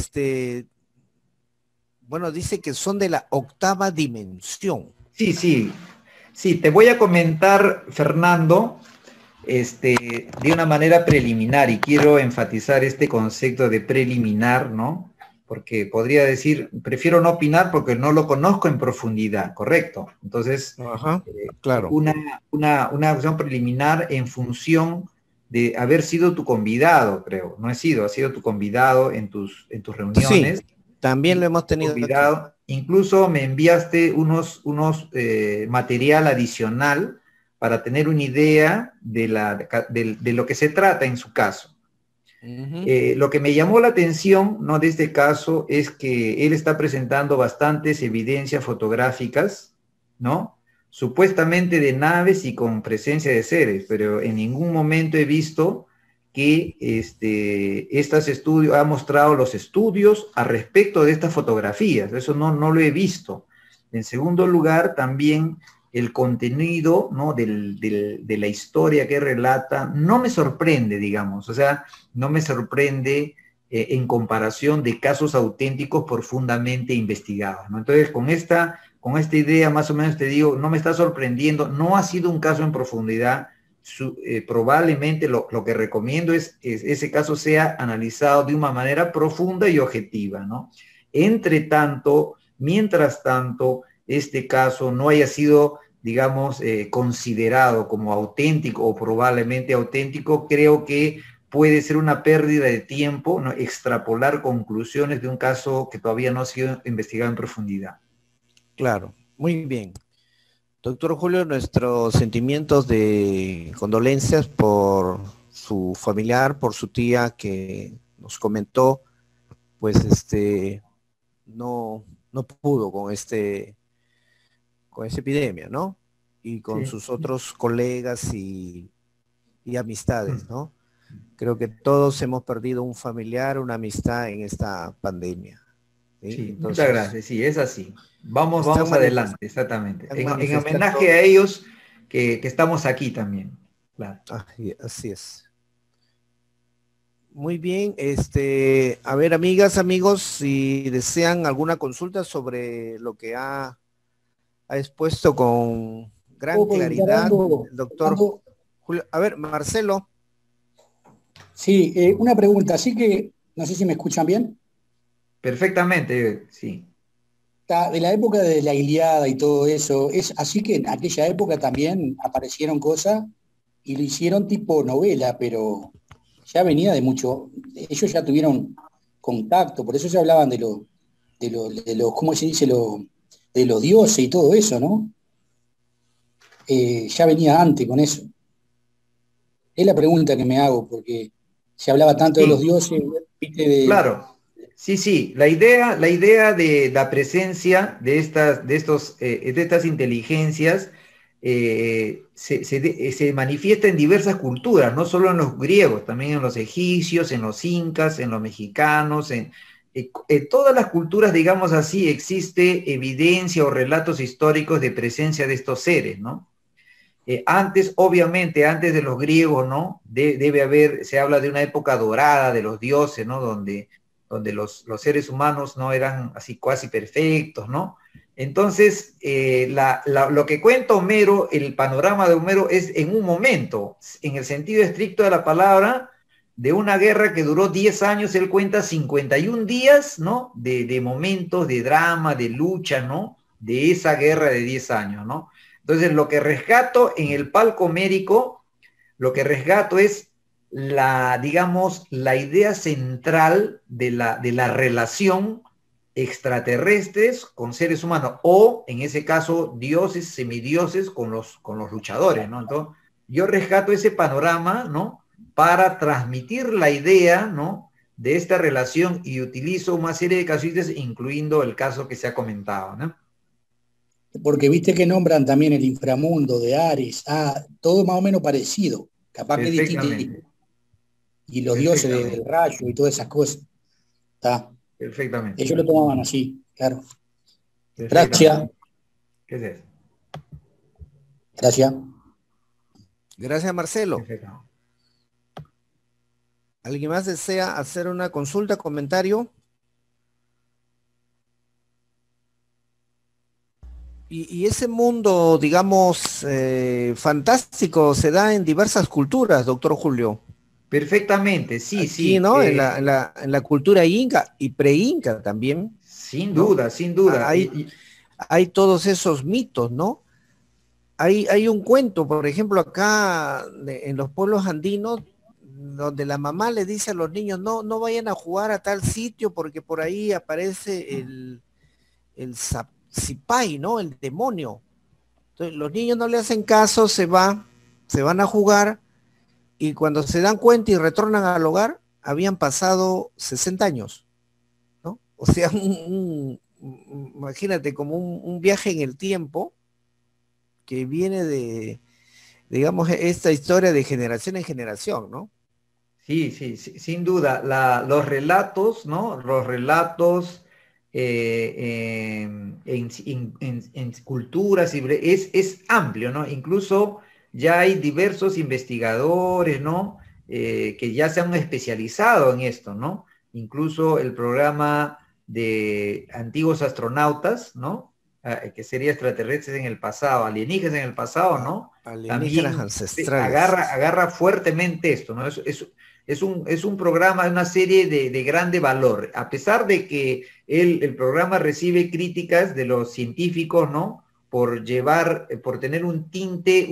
Speaker 3: bueno, dice que son de la octava dimensión.
Speaker 1: Sí, te voy a comentar, Fernando, de una manera preliminar, y quiero enfatizar este concepto de preliminar, ¿no? Porque podría decir, prefiero no opinar porque no lo conozco en profundidad, ¿correcto? Entonces,
Speaker 3: Ajá, claro.
Speaker 1: una acción preliminar en función de haber sido tu convidado, creo. No he sido, ha sido tu convidado en tus
Speaker 3: Sí,
Speaker 1: reuniones.
Speaker 3: también lo
Speaker 1: Y
Speaker 3: hemos tenido aquí.
Speaker 1: convidado, incluso me enviaste material adicional para tener una idea de lo que se trata en su caso.
Speaker 3: Ujú.
Speaker 1: Lo que me llamó la atención, ¿no?, de este caso es que él está presentando bastantes evidencias fotográficas, ¿no? Supuestamente de naves y con presencia de seres, pero en ningún momento he visto que estos estudios, ha mostrado los estudios al respecto de estas fotografías. Eso no lo he visto. En segundo lugar, también el contenido, ¿no?, de la historia que relata no me sorprende, digamos. O sea, no me sorprende en comparación de casos auténticos profundamente investigados, ¿no? Entonces, con esta idea más o menos te digo, no me está sorprendiendo, no ha sido un caso en profundidad. Probablemente lo que recomiendo es ese caso sea analizado de una manera profunda y objetiva, ¿no? Entre tanto, mientras tanto, este caso no haya sido, digamos, considerado como auténtico o probablemente auténtico, creo que puede ser una pérdida de tiempo, ¿no?, extrapolar conclusiones de un caso que todavía no ha sido investigado en profundidad.
Speaker 3: Claro, muy bien. Doctor Julio, nuestros sentimientos de condolencias por su familiar, por su tía que nos comentó, pues no pudo con esta epidemia, ¿no? Y con
Speaker 1: Sí.
Speaker 3: sus otros colegas y amistades, ¿no? Creo que todos hemos perdido un familiar, una amistad en esta pandemia, ¿sí?
Speaker 1: Sí, muchas
Speaker 3: Entonces,
Speaker 1: gracias. Sí, es así. Vamos,
Speaker 3: están,
Speaker 1: vamos
Speaker 3: manifest
Speaker 1: adelante, exactamente.
Speaker 3: están
Speaker 1: En
Speaker 3: manifestando,
Speaker 1: homenaje a ellos que estamos aquí también. Claro.
Speaker 3: así es. Muy bien, a ver, amigas, amigos, si desean alguna consulta sobre lo que ha expuesto con gran
Speaker 4: ¿Puedo preguntar
Speaker 3: claridad
Speaker 4: algo,
Speaker 3: el doctor
Speaker 4: Fernando?
Speaker 3: Julio. A ver, Marcelo.
Speaker 4: Sí, una pregunta, así que no sé si me escuchan bien.
Speaker 1: Perfectamente, sí.
Speaker 4: De la época de la Ilíada y todo eso, es así que en aquella época también aparecieron cosas y lo hicieron tipo novela, pero ya venía de mucho, ellos ya tuvieron contacto, por eso se hablaban ¿cómo se dice? De los dioses y todo eso, ¿no? Ya venía antes con eso. Es la pregunta que me hago, porque se hablaba tanto de los
Speaker 1: Sí,
Speaker 4: dioses, ¿viste? De,
Speaker 1: claro. Sí, sí, la idea de la presencia de de estas inteligencias se manifiesta en diversas culturas, no solo en los griegos, también en los egipcios, en los incas, en los mexicanos, en todas las culturas, digamos así, existe evidencia o relatos históricos de presencia de estos seres, ¿no? Obviamente, antes de los griegos, ¿no? Debe haber, se habla de una época dorada de los dioses, ¿no? Donde los seres humanos no eran así casi perfectos, ¿no? Entonces, lo que cuenta Homero, el panorama de Homero es en un momento, en el sentido estricto de la palabra, de una guerra que duró 10 años, él cuenta 51 días, ¿no? De momentos, de drama, de lucha, ¿no? De esa guerra de 10 años, ¿no? Entonces, lo que rescato en el palco médico, lo que rescato es digamos, la idea central de la relación extraterrestres con seres humanos, o en ese caso, dioses, semidioses con los luchadores, ¿no? Entonces, yo rescato ese panorama, ¿no? Para transmitir la idea, ¿no?, de esta relación, y utilizo una serie de casuísticas, incluyendo el caso que se ha comentado, ¿no?
Speaker 4: porque viste que nombran también el inframundo de Ares, todo más o menos parecido, capaz que distinto,
Speaker 1: Perfectamente,
Speaker 4: y los dioses del
Speaker 1: perfectamente.
Speaker 4: rayo y todas esas cosas. Está.
Speaker 1: Perfectamente,
Speaker 4: Ellos lo tomaban así, claro. Gracias,
Speaker 1: perfectamente. ¿Qué es eso?
Speaker 4: gracias.
Speaker 3: Gracias, Marcelo.
Speaker 1: Perfectamente.
Speaker 3: ¿Alguien más desea hacer una consulta, comentario? Y ese mundo, digamos, fantástico se da en diversas culturas, doctor Julio.
Speaker 1: Perfectamente, sí,
Speaker 3: Aquí,
Speaker 1: sí.
Speaker 3: ¿no? En la cultura inca y pre-inca también,
Speaker 1: Sin
Speaker 3: ¿no?
Speaker 1: duda, sin duda.
Speaker 3: Hay todos esos mitos, ¿no? Hay un cuento, por ejemplo, acá en los pueblos andinos, donde la mamá le dice a los niños, no vayan a jugar a tal sitio porque por ahí aparece el Sipay, ¿no? El demonio. Entonces, los niños no le hacen caso, se van a jugar y cuando se dan cuenta y retornan al hogar, habían pasado 60 años, ¿no? O sea, imagínate, como un viaje en el tiempo que viene de, digamos, esta historia de generación en generación, ¿no?
Speaker 1: Sí, sí, sí, sin duda. Los relatos, ¿no? Los relatos en culturas es amplio, ¿no? Incluso ya hay diversos investigadores, ¿no? Que ya se han especializado en esto, ¿no? Incluso el programa de antiguos astronautas, ¿no? Que sería extraterrestres en el pasado, alienígenas en el pasado, ¿no?
Speaker 3: Alienígenas
Speaker 1: También
Speaker 3: ancestrales.
Speaker 1: agarra fuertemente esto, ¿no? Es un programa, una serie de grande valor, a pesar de que el programa recibe críticas de los científicos, ¿no? Por tener un tinte,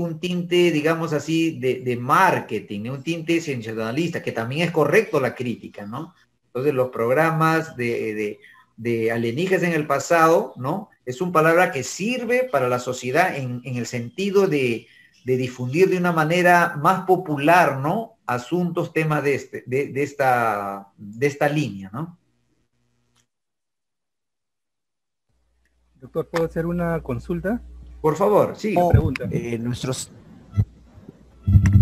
Speaker 1: digamos así, de marketing, un tinte sensacionalista, que también es correcto la crítica, ¿no? Entonces los programas de alienígenas en el pasado, ¿no? Es una palabra que sirve para la sociedad en el sentido de difundir de una manera más popular, ¿no? Asuntos, temas de esta línea, ¿no?
Speaker 5: Doctor, ¿puedo hacer una consulta?
Speaker 1: Por favor, sí.
Speaker 5: Una pregunta.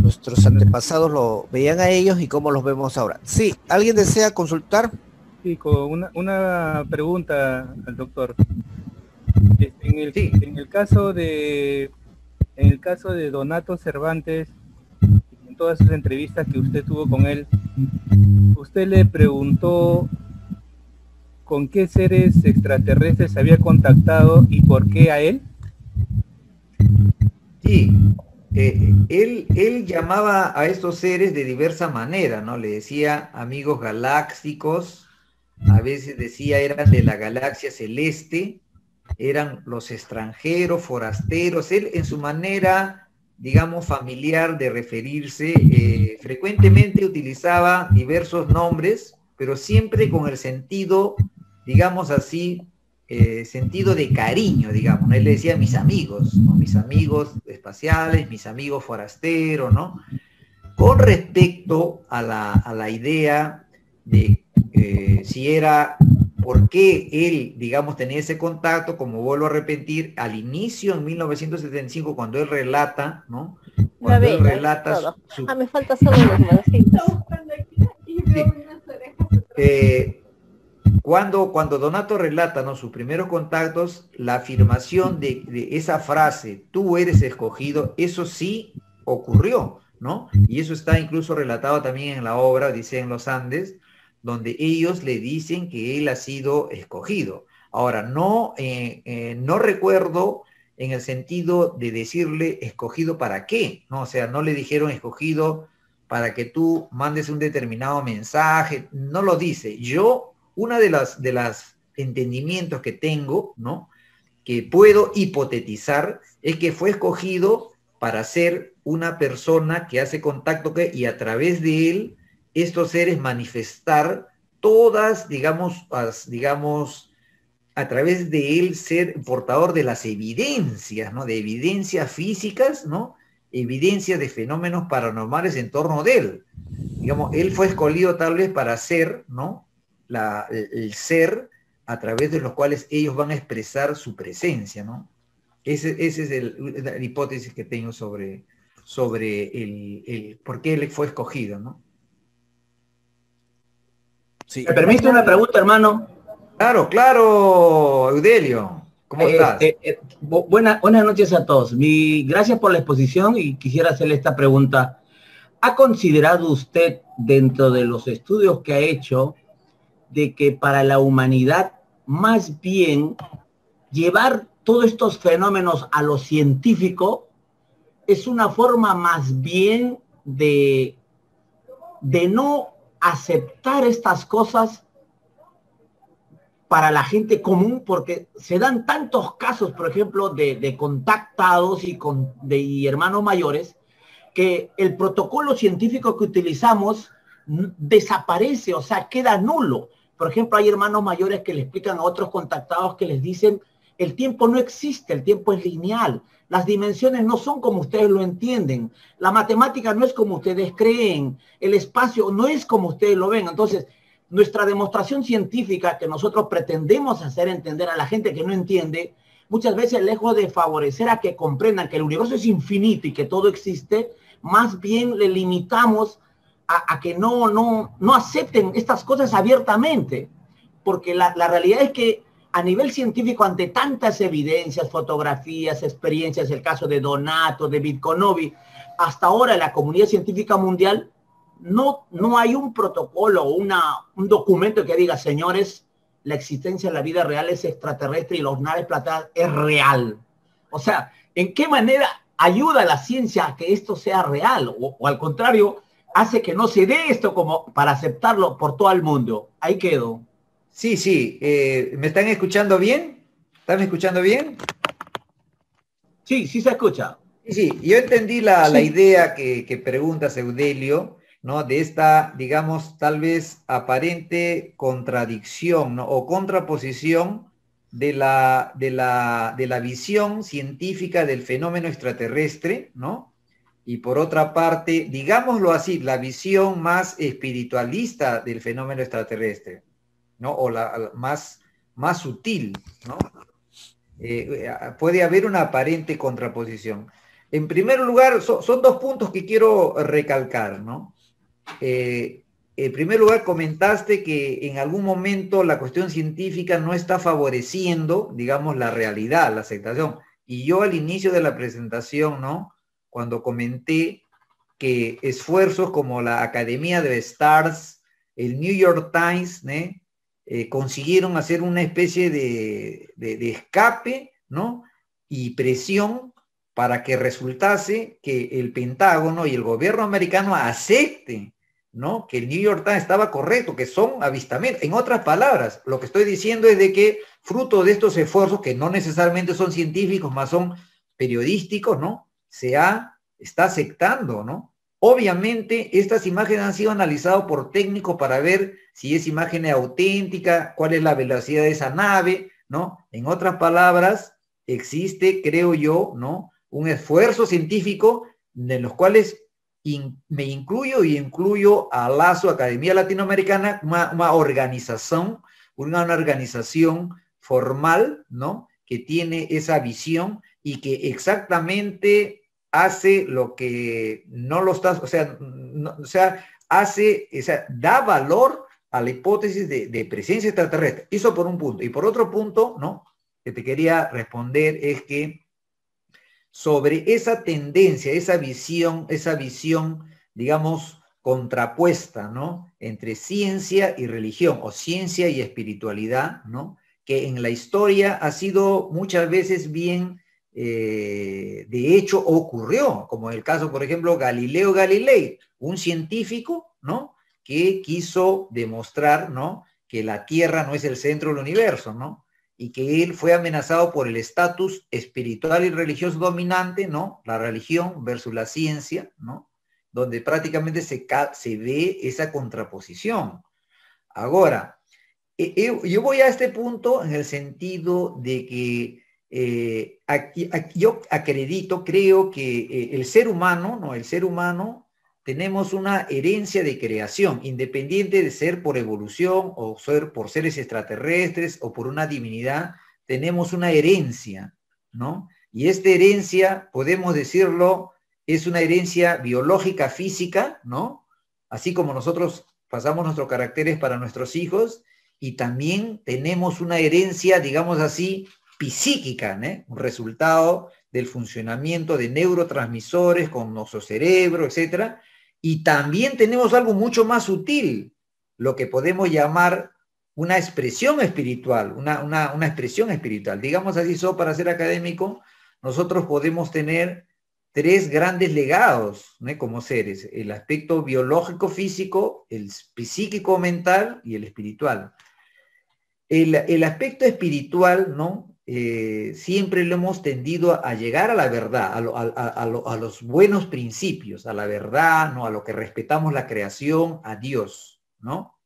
Speaker 3: Nuestros antepasados lo veían a ellos y cómo los vemos ahora. Sí, ¿alguien desea consultar?
Speaker 5: Sí, con una pregunta al doctor.
Speaker 1: Sí.
Speaker 5: En el caso de Donato Cervantes, en todas sus entrevistas que usted tuvo con él, usted le preguntó con qué seres extraterrestres se había contactado y por qué a él.
Speaker 1: Sí, él llamaba a estos seres de diversa manera, ¿no? Le decía amigos galácticos, a veces decía eran de la galaxia celeste, eran los extranjeros, forasteros. Él en su manera, digamos, familiar de referirse, frecuentemente utilizaba diversos nombres, pero siempre con el sentido, digamos así, sentido de cariño, digamos. Él le decía mis amigos, ¿no? Mis amigos espaciales, mis amigos forasteros, ¿no? Con respecto a la idea de si era, por qué él, digamos, tenía ese contacto, como vuelvo a repetir, al inicio en 1975, cuando él relata, ¿no? Cuando él relata
Speaker 6: me falta solo los mancitos.
Speaker 1: Sí. Cuando Donato relata, ¿no?, sus primeros contactos, la afirmación de esa frase, tú eres escogido, eso sí ocurrió, ¿no? Y eso está incluso relatado también en la obra Odisea en los Andes, donde ellos le dicen que él ha sido escogido. Ahora, no recuerdo en el sentido de decirle escogido para qué, ¿no? O sea, no le dijeron escogido para que tú mandes un determinado mensaje, no lo dice. Una de las entendimientos que tengo, ¿no?, que puedo hipotetizar, es que fue escogido para ser una persona que hace contacto y a través de él, estos seres manifestar todas, digamos, a través de él ser portador de las evidencias, ¿no?, de evidencias físicas, ¿no?, evidencias de fenómenos paranormales en torno de él. Digamos, él fue escogido tal vez para ser, ¿no?, el ser a través de los cuales ellos van a expresar su presencia, ¿no? Ese es la hipótesis que tengo sobre el por qué él fue escogido, ¿no?
Speaker 7: Sí. ¿Me permite una pregunta, hermano?
Speaker 1: Claro, Eudelio. ¿Cómo estás?
Speaker 7: Buenas noches a todos. Gracias por la exposición y quisiera hacerle esta pregunta. ¿Ha considerado usted, dentro de los estudios que ha hecho, de que para la humanidad más bien llevar todos estos fenómenos a lo científico es una forma más bien de no aceptar estas cosas para la gente común, porque se dan tantos casos, por ejemplo, de contactados y hermanos mayores, que el protocolo científico que utilizamos desaparece, o sea, queda nulo. Por ejemplo, hay hermanos mayores que le explican a otros contactados que les dicen, el tiempo no existe, el tiempo es lineal, las dimensiones no son como ustedes lo entienden, la matemática no es como ustedes creen, el espacio no es como ustedes lo ven. Entonces, nuestra demostración científica que nosotros pretendemos hacer entender a la gente que no entiende, muchas veces lejos de favorecer a que comprendan que el universo es infinito y que todo existe, más bien le limitamos a que no acepten estas cosas abiertamente. Porque la realidad es que a nivel científico, ante tantas evidencias, fotografías, experiencias, el caso de Donato, de Bitconovi, hasta ahora la comunidad científica mundial no hay un protocolo, un documento que diga, señores, la existencia de la vida real es extraterrestre y los naves plateadas es real. O sea, ¿en qué manera ayuda la ciencia a que esto sea real? O al contrario, hace que no se dé esto como para aceptarlo por todo el mundo. Ahí quedo.
Speaker 1: Sí, sí. ¿Me están escuchando bien? ¿Están escuchando bien?
Speaker 7: Sí, sí se escucha.
Speaker 1: Sí, yo entendí la idea que pregunta Seudelio, ¿no? De esta, digamos, tal vez aparente contradicción, ¿no? O contraposición de la visión científica del fenómeno extraterrestre, ¿no? Y por otra parte, digámoslo así, la visión más espiritualista del fenómeno extraterrestre, ¿no? O la más sutil, ¿no? Puede haber una aparente contraposición. En primer lugar, son dos puntos que quiero recalcar, ¿no? En primer lugar, comentaste que en algún momento la cuestión científica no está favoreciendo, digamos, la realidad, la aceptación. Y yo al inicio de la presentación, ¿no? Cuando comenté que esfuerzos como la Academia de Stars, el New York Times, ¿no? Consiguieron hacer una especie de escape, ¿no? Y presión para que resultase que el Pentágono y el gobierno americano acepten, ¿no? Que el New York Times estaba correcto, que son avistamientos. En otras palabras, lo que estoy diciendo es de que fruto de estos esfuerzos, que no necesariamente son científicos, más son periodísticos, ¿no? Está aceptando, ¿no? Obviamente, estas imágenes han sido analizadas por técnicos para ver si esa imagen es auténtica, cuál es la velocidad de esa nave, ¿no? En otras palabras, existe, creo yo, ¿no? Un esfuerzo científico de los cuales me incluyo a Lazo, Academia Latinoamericana, una organización formal, ¿no? Que tiene esa visión y que exactamente hace lo que no lo está, da valor a la hipótesis de presencia extraterrestre. Eso por un punto. Y por otro punto, ¿no? Que te quería responder es que sobre esa tendencia, esa visión, digamos, contrapuesta, ¿no? Entre ciencia y religión, o ciencia y espiritualidad, ¿no? Que en la historia ha sido muchas veces bien, de hecho ocurrió, como el caso, por ejemplo, Galileo Galilei, un científico, ¿no? Que quiso demostrar, ¿no? Que la Tierra no es el centro del universo, ¿no? Y que él fue amenazado por el estatus espiritual y religioso dominante, ¿no? La religión versus la ciencia, ¿no? Donde prácticamente se ve esa contraposición. Ahora, yo voy a este punto en el sentido de que aquí yo creo que el ser humano, ¿no? El ser humano tenemos una herencia de creación, independiente de ser por evolución o ser por seres extraterrestres o por una divinidad, tenemos una herencia, ¿no? Y esta herencia, podemos decirlo, es una herencia biológica, física, ¿no? Así como nosotros pasamos nuestros caracteres para nuestros hijos, y también tenemos una herencia, digamos así, psíquica, ¿no? Un resultado del funcionamiento de neurotransmisores con nuestro cerebro, etcétera. Y también tenemos algo mucho más sutil, lo que podemos llamar una expresión espiritual, una expresión espiritual. Digamos así, solo para ser académico, nosotros podemos tener tres grandes legados, ¿no?, como seres: el aspecto biológico, físico, el psíquico, mental y el espiritual. El aspecto espiritual, ¿no?, siempre lo hemos tendido a llegar a la verdad, a los buenos principios, a la verdad, ¿no?, a lo que respetamos la creación, a Dios, ¿no?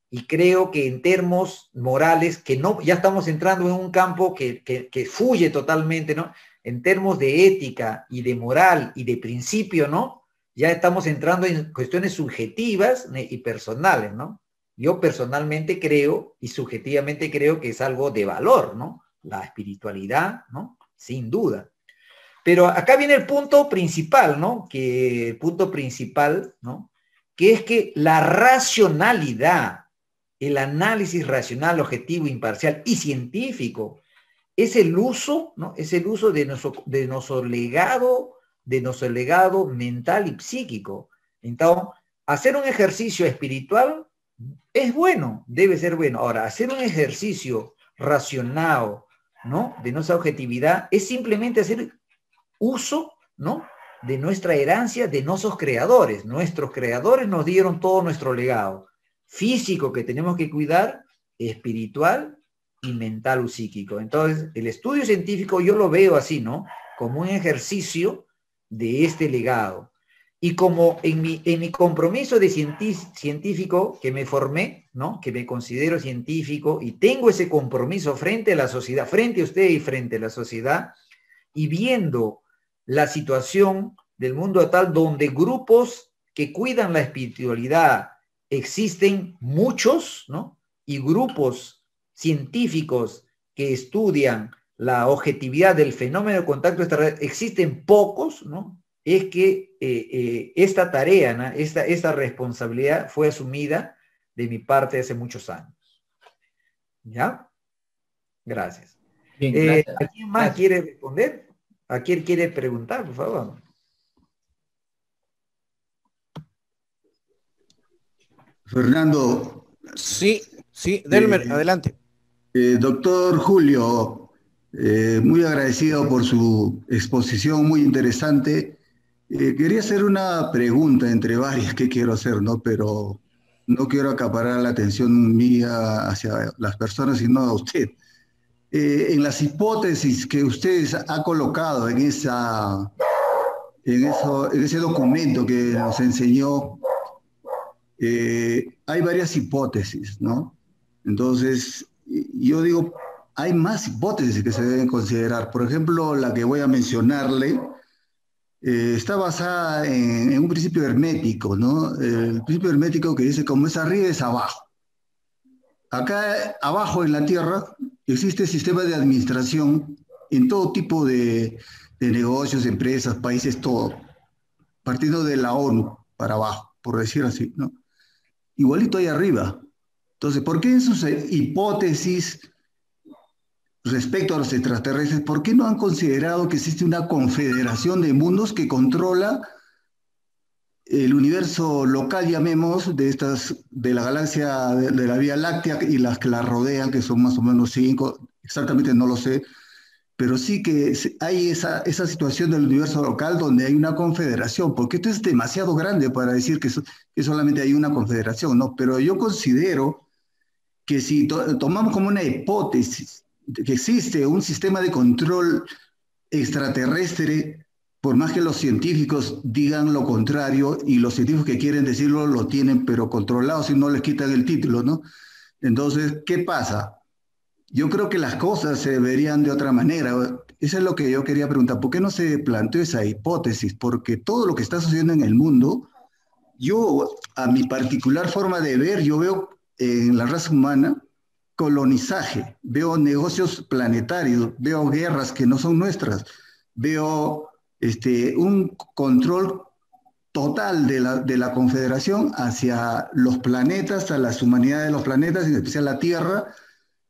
Speaker 1: Y creo que en términos morales, que no, ya estamos entrando en un campo que fuye totalmente, ¿no? En términos de ética y de moral y de principio, ¿no? Ya estamos entrando en cuestiones subjetivas y personales, ¿no? Yo personalmente creo y subjetivamente creo que es algo de valor, ¿no? La espiritualidad, ¿no? Sin duda. Pero acá viene el punto principal, ¿no? El punto principal, ¿no?, que es que la racionalidad, el análisis racional, objetivo, imparcial y científico, es el uso, ¿no?, es el uso de nuestro legado mental y psíquico. Entonces, hacer un ejercicio espiritual es bueno, debe ser bueno. Ahora, hacer un ejercicio racional, ¿no?, de nuestra objetividad, es simplemente hacer uso, ¿no?, de nuestra herencia, de nuestros creadores. Nuestros creadores nos dieron todo nuestro legado físico que tenemos que cuidar, espiritual y mental o psíquico. Entonces, el estudio científico yo lo veo así, ¿no?, como un ejercicio de este legado. Y como en mi compromiso de científico que me formé, ¿no?, que me considero científico y tengo ese compromiso frente a la sociedad, frente a usted y frente a la sociedad, y viendo la situación del mundo tal donde grupos que cuidan la espiritualidad existen muchos, ¿no?, y grupos científicos que estudian la objetividad del fenómeno de contacto extraterrestre existen pocos, ¿no?, es que esta tarea, ¿no?, esta responsabilidad fue asumida de mi parte hace muchos años. ¿Ya? Gracias.
Speaker 7: Bien, gracias.
Speaker 1: ¿A quién más quiere responder? ¿A quién quiere preguntar, por favor?
Speaker 2: Fernando.
Speaker 3: Sí, Delmer, adelante.
Speaker 2: Doctor Julio, muy agradecido por su exposición, muy interesante. Quería hacer una pregunta entre varias que quiero hacer, ¿no? Pero no quiero acaparar la atención mía hacia las personas, sino a usted. En las hipótesis que usted ha colocado en ese documento que nos enseñó, hay varias hipótesis, ¿no? Entonces, yo digo, hay más hipótesis que se deben considerar. Por ejemplo, la que voy a mencionarle está basada en un principio hermético, ¿no? El principio hermético que dice, como es arriba, es abajo. Acá abajo en la Tierra existe sistema de administración en todo tipo de negocios, empresas, países, todo, partiendo de la ONU para abajo, por decir así, ¿no? Igualito ahí arriba. Entonces, ¿por qué en sus hipótesis respecto a los extraterrestres, por qué no han considerado que existe una confederación de mundos que controla el universo local, llamemos, de la galaxia de la Vía Láctea y las que la rodean, que son más o menos 5, exactamente no lo sé, pero sí que hay esa situación del universo local donde hay una confederación, porque esto es demasiado grande para decir que solamente hay una confederación, ¿no? Pero yo considero que si tomamos como una hipótesis que existe un sistema de control extraterrestre, por más que los científicos digan lo contrario, y los científicos que quieren decirlo lo tienen, pero controlados y no les quitan el título, ¿no? Entonces, ¿qué pasa? Yo creo que las cosas se verían de otra manera. Eso es lo que yo quería preguntar. ¿Por qué no se planteó esa hipótesis? Porque todo lo que está sucediendo en el mundo, yo, a mi particular forma de ver, yo veo en la raza humana colonizaje, veo negocios planetarios, veo guerras que no son nuestras, veo un control total de la Confederación hacia los planetas, a las humanidades de los planetas, en especial la Tierra.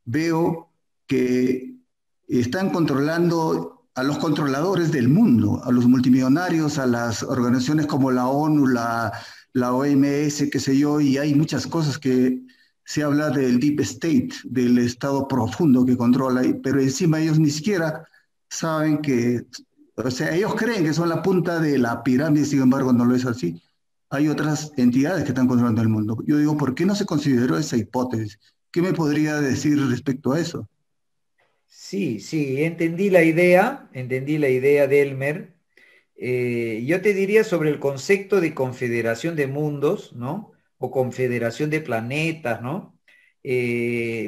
Speaker 2: Veo que están controlando a los controladores del mundo, a los multimillonarios, a las organizaciones como la ONU, la OMS, qué sé yo, y hay muchas cosas que se habla del deep state, del estado profundo que controla, pero encima ellos ni siquiera saben que, o sea, ellos creen que son la punta de la pirámide, sin embargo no lo es así. Hay otras entidades que están controlando el mundo. Yo digo, ¿por qué no se consideró esa hipótesis? ¿Qué me podría decir respecto a eso?
Speaker 1: Sí, sí, entendí la idea de Elmer. Yo te diría sobre el concepto de confederación de mundos, ¿no? O confederación de planetas, ¿no?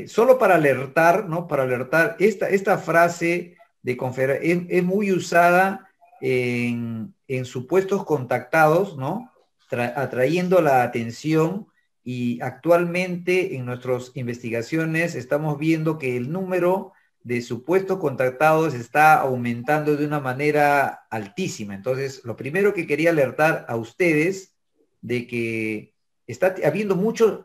Speaker 1: Solo para alertar, ¿no? Para alertar, esta frase de confederación es muy usada en supuestos contactados, ¿no? Atrayendo la atención y actualmente en nuestras investigaciones estamos viendo que el número de supuestos contactados está aumentando de una manera altísima. Entonces, lo primero que quería alertar a ustedes de que está habiendo muchos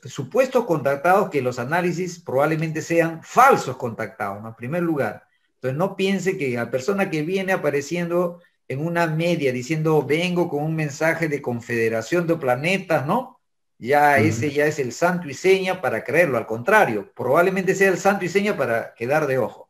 Speaker 1: supuestos contactados que los análisis probablemente sean falsos contactados, ¿no? En primer lugar. Entonces, no piense que la persona que viene apareciendo en una media diciendo vengo con un mensaje de confederación de planetas, ¿no? Ya ese ya es el santo y seña para creerlo, al contrario, probablemente sea el santo y seña para quedar de ojo.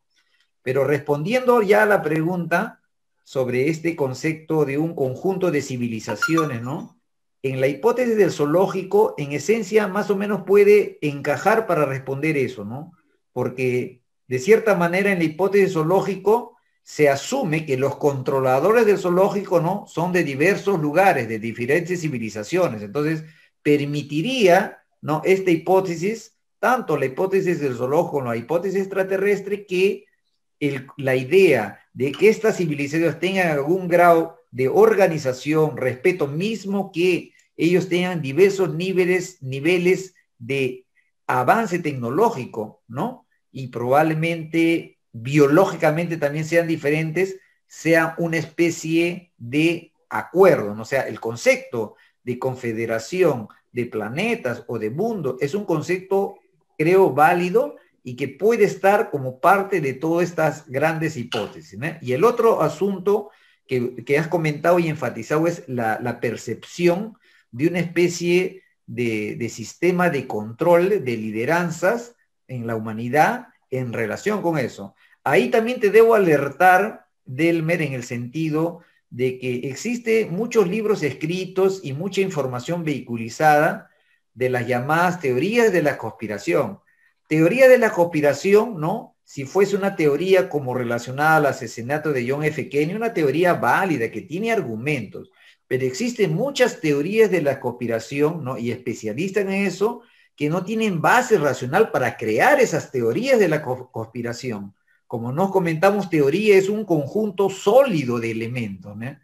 Speaker 1: Pero respondiendo ya a la pregunta sobre este concepto de un conjunto de civilizaciones, ¿no? En la hipótesis del zoológico, en esencia, más o menos puede encajar para responder eso, ¿no? Porque de cierta manera en la hipótesis zoológico se asume que los controladores del zoológico, ¿no? Son de diversos lugares, de diferentes civilizaciones. Entonces, permitiría, ¿no? Esta hipótesis, tanto la hipótesis del zoológico como la hipótesis extraterrestre, que la idea de que estas civilizaciones tengan algún grado de organización, respeto mismo, que ellos tengan diversos niveles de avance tecnológico, ¿no? Y probablemente biológicamente también sean diferentes, sea una especie de acuerdo, ¿no? O sea, el concepto de confederación de planetas o de mundo es un concepto, creo, válido y que puede estar como parte de todas estas grandes hipótesis, ¿no? Y el otro asunto que has comentado y enfatizado es la percepción de una especie de sistema de control de lideranzas en la humanidad en relación con eso. Ahí también te debo alertar, Delmer, en el sentido de que existen muchos libros escritos y mucha información vehiculizada de las llamadas teorías de la conspiración. Teoría de la conspiración, ¿no? Si fuese una teoría como relacionada al asesinato de John F. Kennedy, una teoría válida que tiene argumentos, pero existen muchas teorías de la conspiración, ¿no? Y especialistas en eso que no tienen base racional para crear esas teorías de la conspiración. Como nos comentamos, teoría es un conjunto sólido de elementos, ¿no?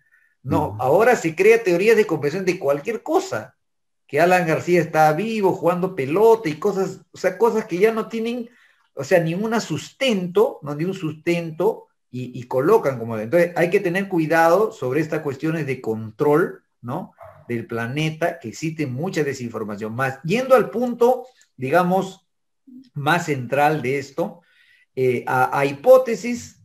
Speaker 1: No, ahora se crea teorías de conspiración de cualquier cosa, que Alan García está vivo jugando pelota y cosas, o sea, cosas que ya no tienen, o sea, ni un sustento, no ni un sustento, y colocan como... Entonces hay que tener cuidado sobre estas cuestiones de control, ¿no? Del planeta, que existe mucha desinformación. Más, yendo al punto, digamos, más central de esto, a hipótesis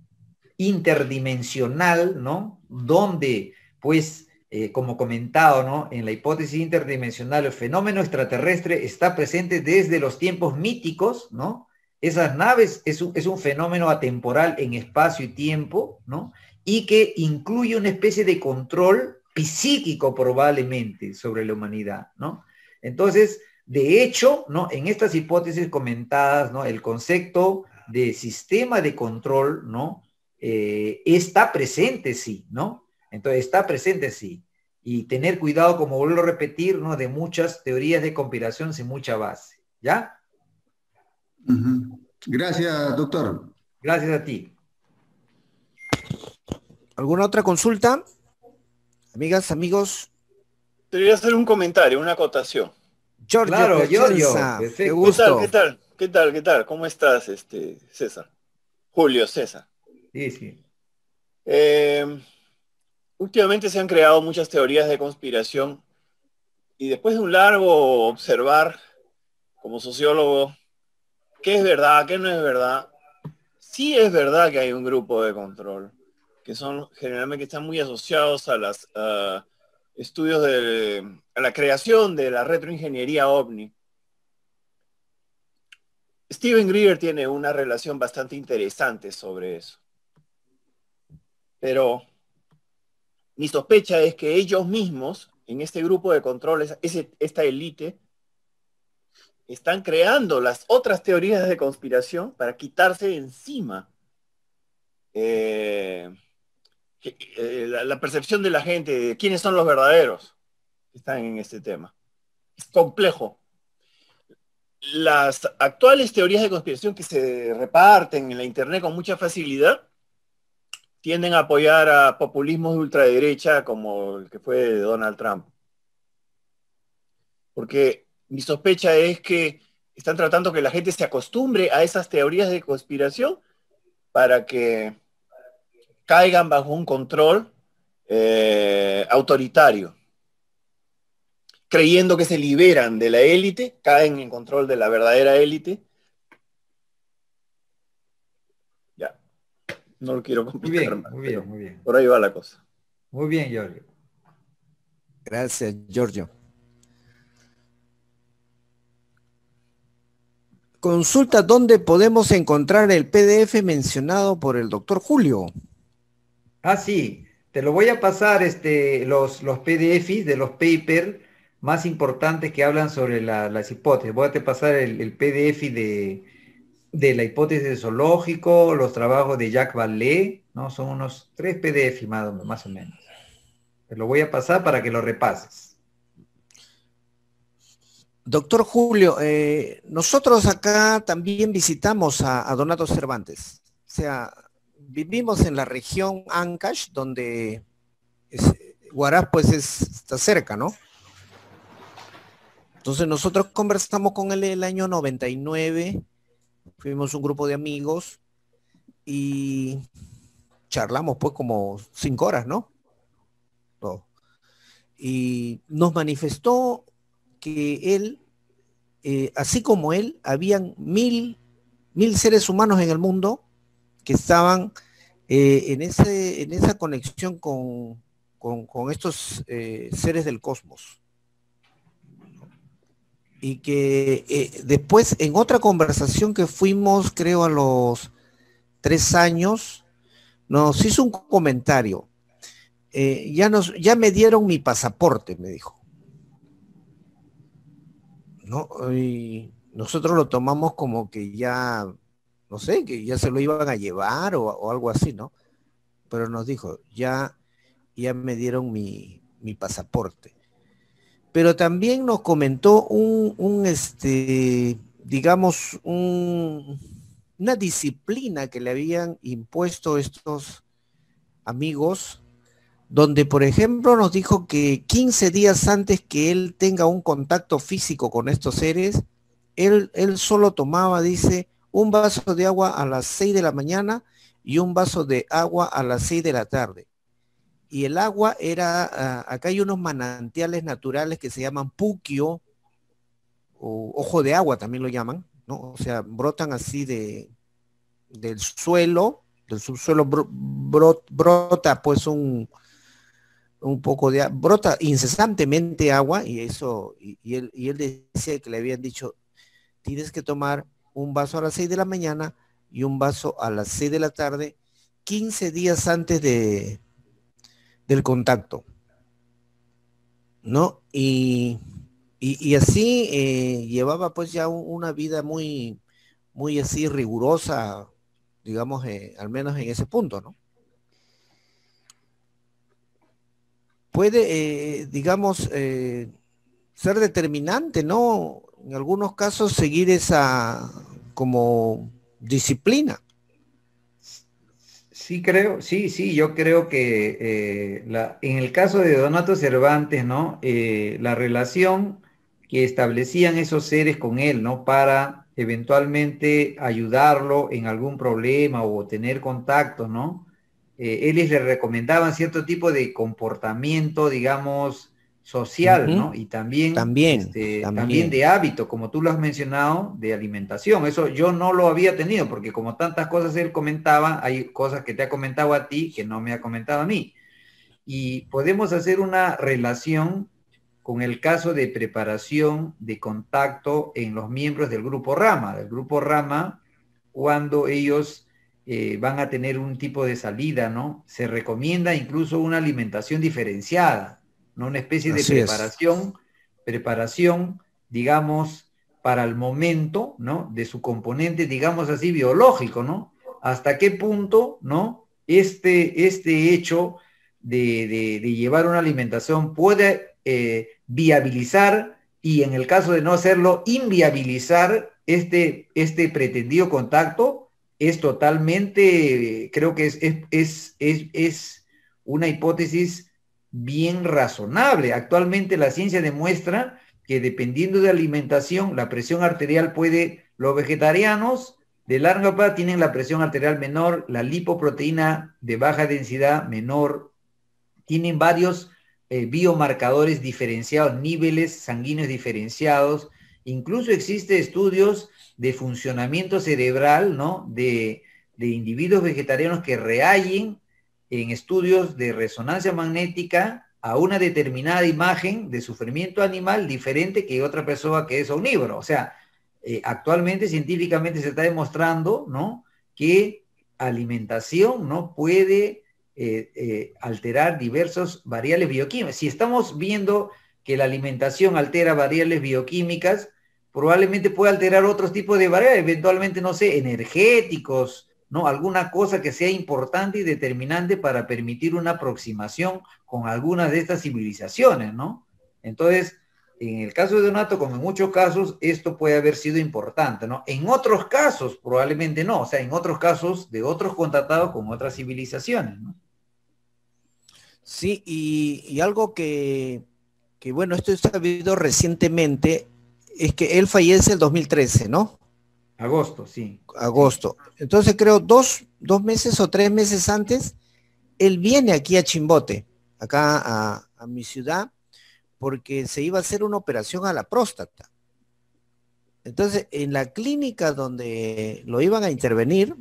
Speaker 1: interdimensional, ¿no? Donde, pues, como comentado, ¿no? En la hipótesis interdimensional, el fenómeno extraterrestre está presente desde los tiempos míticos, ¿no? Esas naves es un fenómeno atemporal en espacio y tiempo, ¿no? Y que incluye una especie de control psíquico probablemente sobre la humanidad, ¿no? Entonces, de hecho, ¿no? En estas hipótesis comentadas, ¿no? El concepto de sistema de control, ¿no? Está presente, sí, ¿no? Entonces, está presente, sí. Y tener cuidado, como vuelvo a repetir, ¿no? De muchas teorías de conspiración sin mucha base, ¿ya?
Speaker 2: Gracias, doctor.
Speaker 1: Gracias a ti.
Speaker 3: ¿Alguna otra consulta? Amigas, amigos.
Speaker 8: Debería hacer un comentario, una acotación.
Speaker 3: Giorgio,
Speaker 1: claro, Giorgio,
Speaker 3: qué gusto.
Speaker 8: ¿Qué tal? ¿Cómo estás, César? Julio César.
Speaker 1: Sí, sí.
Speaker 8: Últimamente se han creado muchas teorías de conspiración y después de un largo observar como sociólogo qué es verdad, qué no es verdad, sí es verdad que hay un grupo de control que son generalmente que están muy asociados a los estudios a la creación de la retroingeniería OVNI. Steven Greer tiene una relación bastante interesante sobre eso. Pero mi sospecha es que ellos mismos, en este grupo de controles, esta élite, están creando las otras teorías de conspiración para quitarse encima la percepción de la gente de quiénes son los verdaderos que están en este tema. Es complejo. Las actuales teorías de conspiración que se reparten en la internet con mucha facilidad tienden a apoyar a populismos de ultraderecha como el que fue de Donald Trump. Porque mi sospecha es que están tratando que la gente se acostumbre a esas teorías de conspiración para que caigan bajo un control autoritario. Creyendo que se liberan de la élite, caen en control de la verdadera élite. Ya, no lo quiero complicar más.
Speaker 1: Muy bien, muy bien.
Speaker 8: Por ahí va la cosa.
Speaker 1: Muy bien, Giorgio.
Speaker 3: Gracias, Giorgio. Consulta dónde podemos encontrar el PDF mencionado por el doctor Julio.
Speaker 1: Ah, sí, te lo voy a pasar los PDFs de los papers más importantes que hablan sobre las hipótesis. Voy a te pasar el PDF de la hipótesis zoológico, los trabajos de Jacques Vallée, ¿no? Son unos 3 PDF más o menos. Te lo voy a pasar para que lo repases.
Speaker 3: Doctor Julio, nosotros acá también visitamos a Donato Cervantes. O sea, vivimos en la región Ancash, donde Huaraz pues está cerca, ¿no? Entonces nosotros conversamos con él el año 99, fuimos un grupo de amigos y charlamos pues como 5 horas, ¿no? Y nos manifestó que él, así como él, habían mil seres humanos en el mundo que estaban en esa conexión con estos seres del cosmos. Y que después, en otra conversación que fuimos, creo a los 3 años, nos hizo un comentario. Ya me dieron mi pasaporte, me dijo. ¿No? Y nosotros lo tomamos como que ya, no sé, que ya se lo iban a llevar o algo así, ¿no? Pero nos dijo, ya me dieron mi pasaporte. Pero también nos comentó digamos, una disciplina que le habían impuesto estos amigos, donde, por ejemplo, nos dijo que 15 días antes que él tenga un contacto físico con estos seres, él solo tomaba, dice, un vaso de agua a las 6 de la mañana y un vaso de agua a las 6 de la tarde. Y el agua era, acá hay unos manantiales naturales que se llaman puquio, o ojo de agua también lo llaman, ¿no? O sea, brotan así del suelo, del subsuelo brota pues un poco de agua, brota incesantemente agua, y eso, y él decía que le habían dicho, tienes que tomar un vaso a las 6 de la mañana y un vaso a las 6 de la tarde, 15 días antes del contacto, ¿no? Y así llevaba pues ya una vida muy, muy así rigurosa, digamos, al menos en ese punto, ¿no? Puede, digamos, ser determinante, ¿no? En algunos casos seguir esa como disciplina.
Speaker 1: Sí, yo creo que en el caso de Donato Cervantes, ¿no? La relación que establecían esos seres con él, ¿no? Para eventualmente ayudarlo en algún problema o tener contacto, ¿no? Ellos le recomendaban cierto tipo de comportamiento, digamos, social, ¿no? Y también de hábito, como tú lo has mencionado, de alimentación. Eso yo no lo había tenido, porque como tantas cosas él comentaba, hay cosas que te ha comentado a ti que no me ha comentado a mí. Y podemos hacer una relación con el caso de preparación de contacto en los miembros del grupo Rama. Del grupo Rama, cuando ellos van a tener un tipo de salida, ¿no? Se recomienda incluso una alimentación diferenciada, ¿no? Una especie de preparación, digamos, para el momento, ¿no? De su componente, digamos así, biológico, ¿no? Hasta qué punto, ¿no? Este hecho de llevar una alimentación puede viabilizar y en el caso de no hacerlo, inviabilizar este pretendido contacto. Es totalmente, creo que es una hipótesis bien razonable. Actualmente la ciencia demuestra que dependiendo de alimentación, la presión arterial los vegetarianos de larga plazo tienen la presión arterial menor, la lipoproteína de baja densidad menor, tienen varios biomarcadores diferenciados, niveles sanguíneos diferenciados, incluso existen estudios de funcionamiento cerebral, ¿no? de individuos vegetarianos que rehallen en estudios de resonancia magnética a una determinada imagen de sufrimiento animal diferente que otra persona que es omnívoro. O sea, actualmente científicamente se está demostrando, ¿no? que alimentación, ¿no? puede alterar diversas variables bioquímicas. Si estamos viendo que la alimentación altera variables bioquímicas, probablemente puede alterar otros tipos de variables, eventualmente, no sé, energéticos, ¿no? Alguna cosa que sea importante y determinante para permitir una aproximación con algunas de estas civilizaciones, ¿no? Entonces, en el caso de Donato, como en muchos casos, esto puede haber sido importante, ¿no? En otros casos, probablemente no, o sea, en otros casos de otros contactados con otras civilizaciones, ¿no?
Speaker 3: Sí, y algo que bueno, esto he sabido recientemente, es que él fallece el 2013, ¿no?
Speaker 1: Agosto, sí.
Speaker 3: Agosto. Entonces creo 2 meses o 3 meses antes, él viene aquí a Chimbote, acá a mi ciudad, porque se iba a hacer una operación a la próstata. Entonces, en la clínica donde lo iban a intervenir,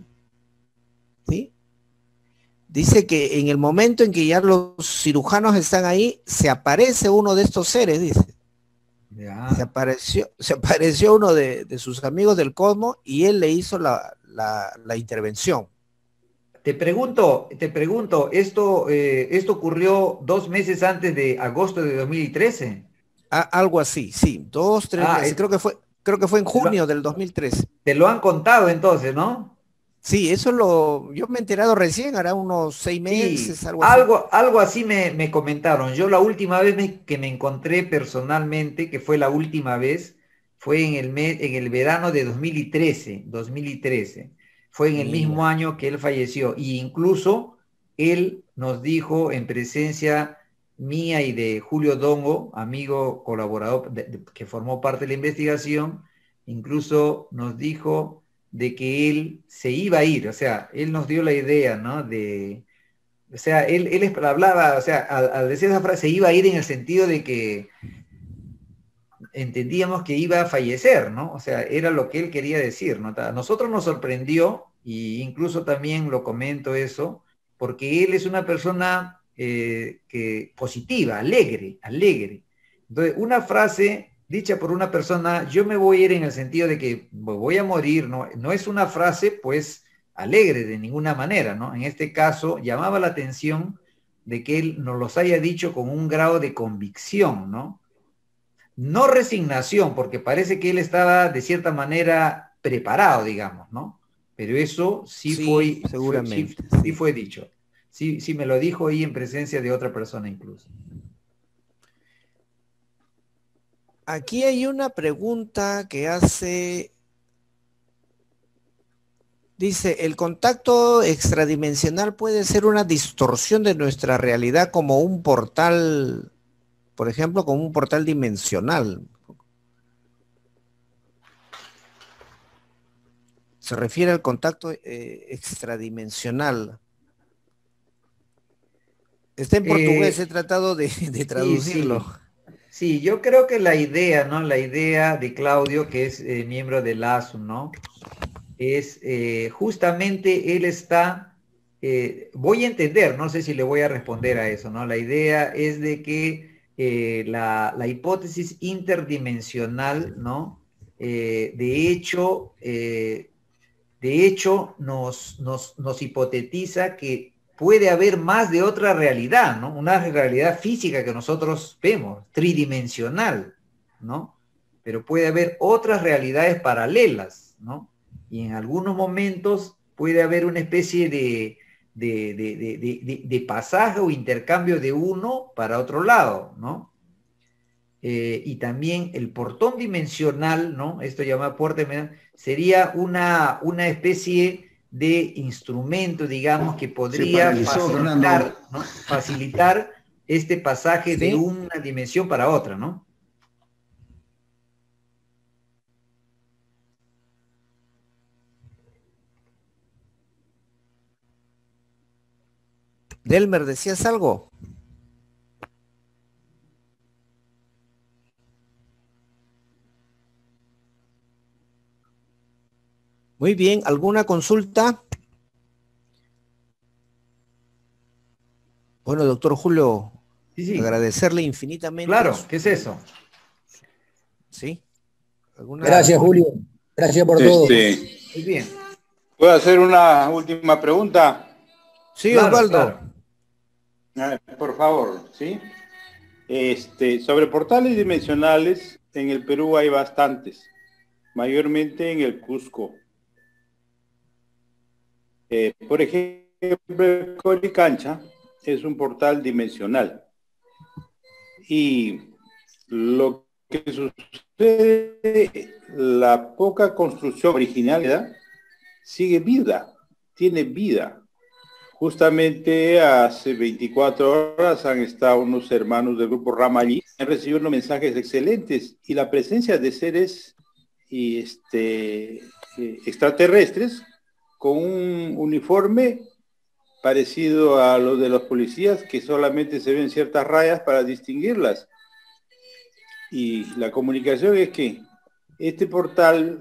Speaker 3: ¿sí? Dice que en el momento en que ya los cirujanos están ahí, se aparece uno de estos seres, dice.
Speaker 1: Ya.
Speaker 3: Se apareció uno de sus amigos del Cosmos y él le hizo la intervención.
Speaker 1: Te pregunto, ¿esto ocurrió 2 meses antes de agosto de 2013?
Speaker 3: Algo así, sí, 2, 3 meses. Creo que fue en junio del 2013.
Speaker 1: Te lo han contado entonces, ¿no?
Speaker 3: Sí, yo me he enterado recién, hará unos 6 meses,
Speaker 1: Sí,
Speaker 3: algo así.
Speaker 1: algo así me comentaron. Yo la última vez que me encontré personalmente, que fue la última vez, fue en el verano de 2013. Fue en el mismo año que él falleció. Y incluso él nos dijo en presencia mía y de Julio Dongo, amigo colaborador que formó parte de la investigación, incluso nos dijo de que él se iba a ir, o sea, él nos dio la idea, ¿no? O sea, él hablaba, o sea, al decir esa frase, se iba a ir en el sentido de que entendíamos que iba a fallecer, ¿no? O sea, era lo que él quería decir, ¿no? A nosotros nos sorprendió, y incluso también lo comento eso, porque él es una persona positiva, alegre. Entonces, una frase dicha por una persona, yo me voy a ir en el sentido de que voy a morir, no es una frase, pues, alegre de ninguna manera, ¿no? En este caso, llamaba la atención de que él nos los haya dicho con un grado de convicción, ¿no? No resignación, porque parece que él estaba de cierta manera preparado, digamos, ¿no? Pero eso sí,
Speaker 3: seguramente.
Speaker 1: Sí fue dicho. Sí, me lo dijo ahí en presencia de otra persona incluso.
Speaker 3: Aquí hay una pregunta que hace, dice, ¿el contacto extradimensional puede ser una distorsión de nuestra realidad como un portal, por ejemplo, como un portal dimensional? Se refiere al contacto extradimensional. Está en portugués, he tratado de traducirlo.
Speaker 1: Sí, yo creo que la idea, ¿no? La idea de Claudio, que es miembro de LASUM, ¿no? Es justamente él está, voy a entender, no sé si le voy a responder a eso, ¿no? La idea es de que la hipótesis interdimensional, ¿no? De hecho nos hipotetiza que puede haber más de otra realidad, ¿no? Una realidad física que nosotros vemos, tridimensional, ¿no? Pero puede haber otras realidades paralelas, ¿no? Y en algunos momentos puede haber una especie de pasaje o intercambio de uno para otro lado, ¿no? Y también el portón dimensional, ¿no? Esto llamado puerta dimensional, sería una especie de instrumento, digamos, que podría facilitar, ¿no? Facilitar este pasaje de una dimensión para otra, ¿no?
Speaker 3: Delmer, ¿decías algo? Muy bien, ¿alguna consulta? Bueno, doctor Julio,
Speaker 1: sí.
Speaker 3: Agradecerle infinitamente.
Speaker 1: Claro, ¿qué es eso?
Speaker 3: Sí.
Speaker 4: Gracias, Julio. Gracias por todo.
Speaker 1: Muy bien.
Speaker 9: ¿Puedo hacer una última pregunta?
Speaker 3: Sí, claro, Osvaldo.
Speaker 9: Claro. Por favor, ¿sí? Sobre portales dimensionales, en el Perú hay bastantes, mayormente en el Cusco. Por ejemplo, el Coricancha es un portal dimensional. Y lo que sucede, la poca construcción original sigue viva, tiene vida. Justamente hace 24 horas han estado unos hermanos del grupo Rama allí, han recibido unos mensajes excelentes y la presencia de seres extraterrestres con un uniforme parecido a los de los policías, que solamente se ven ciertas rayas para distinguirlas. Y la comunicación es que este portal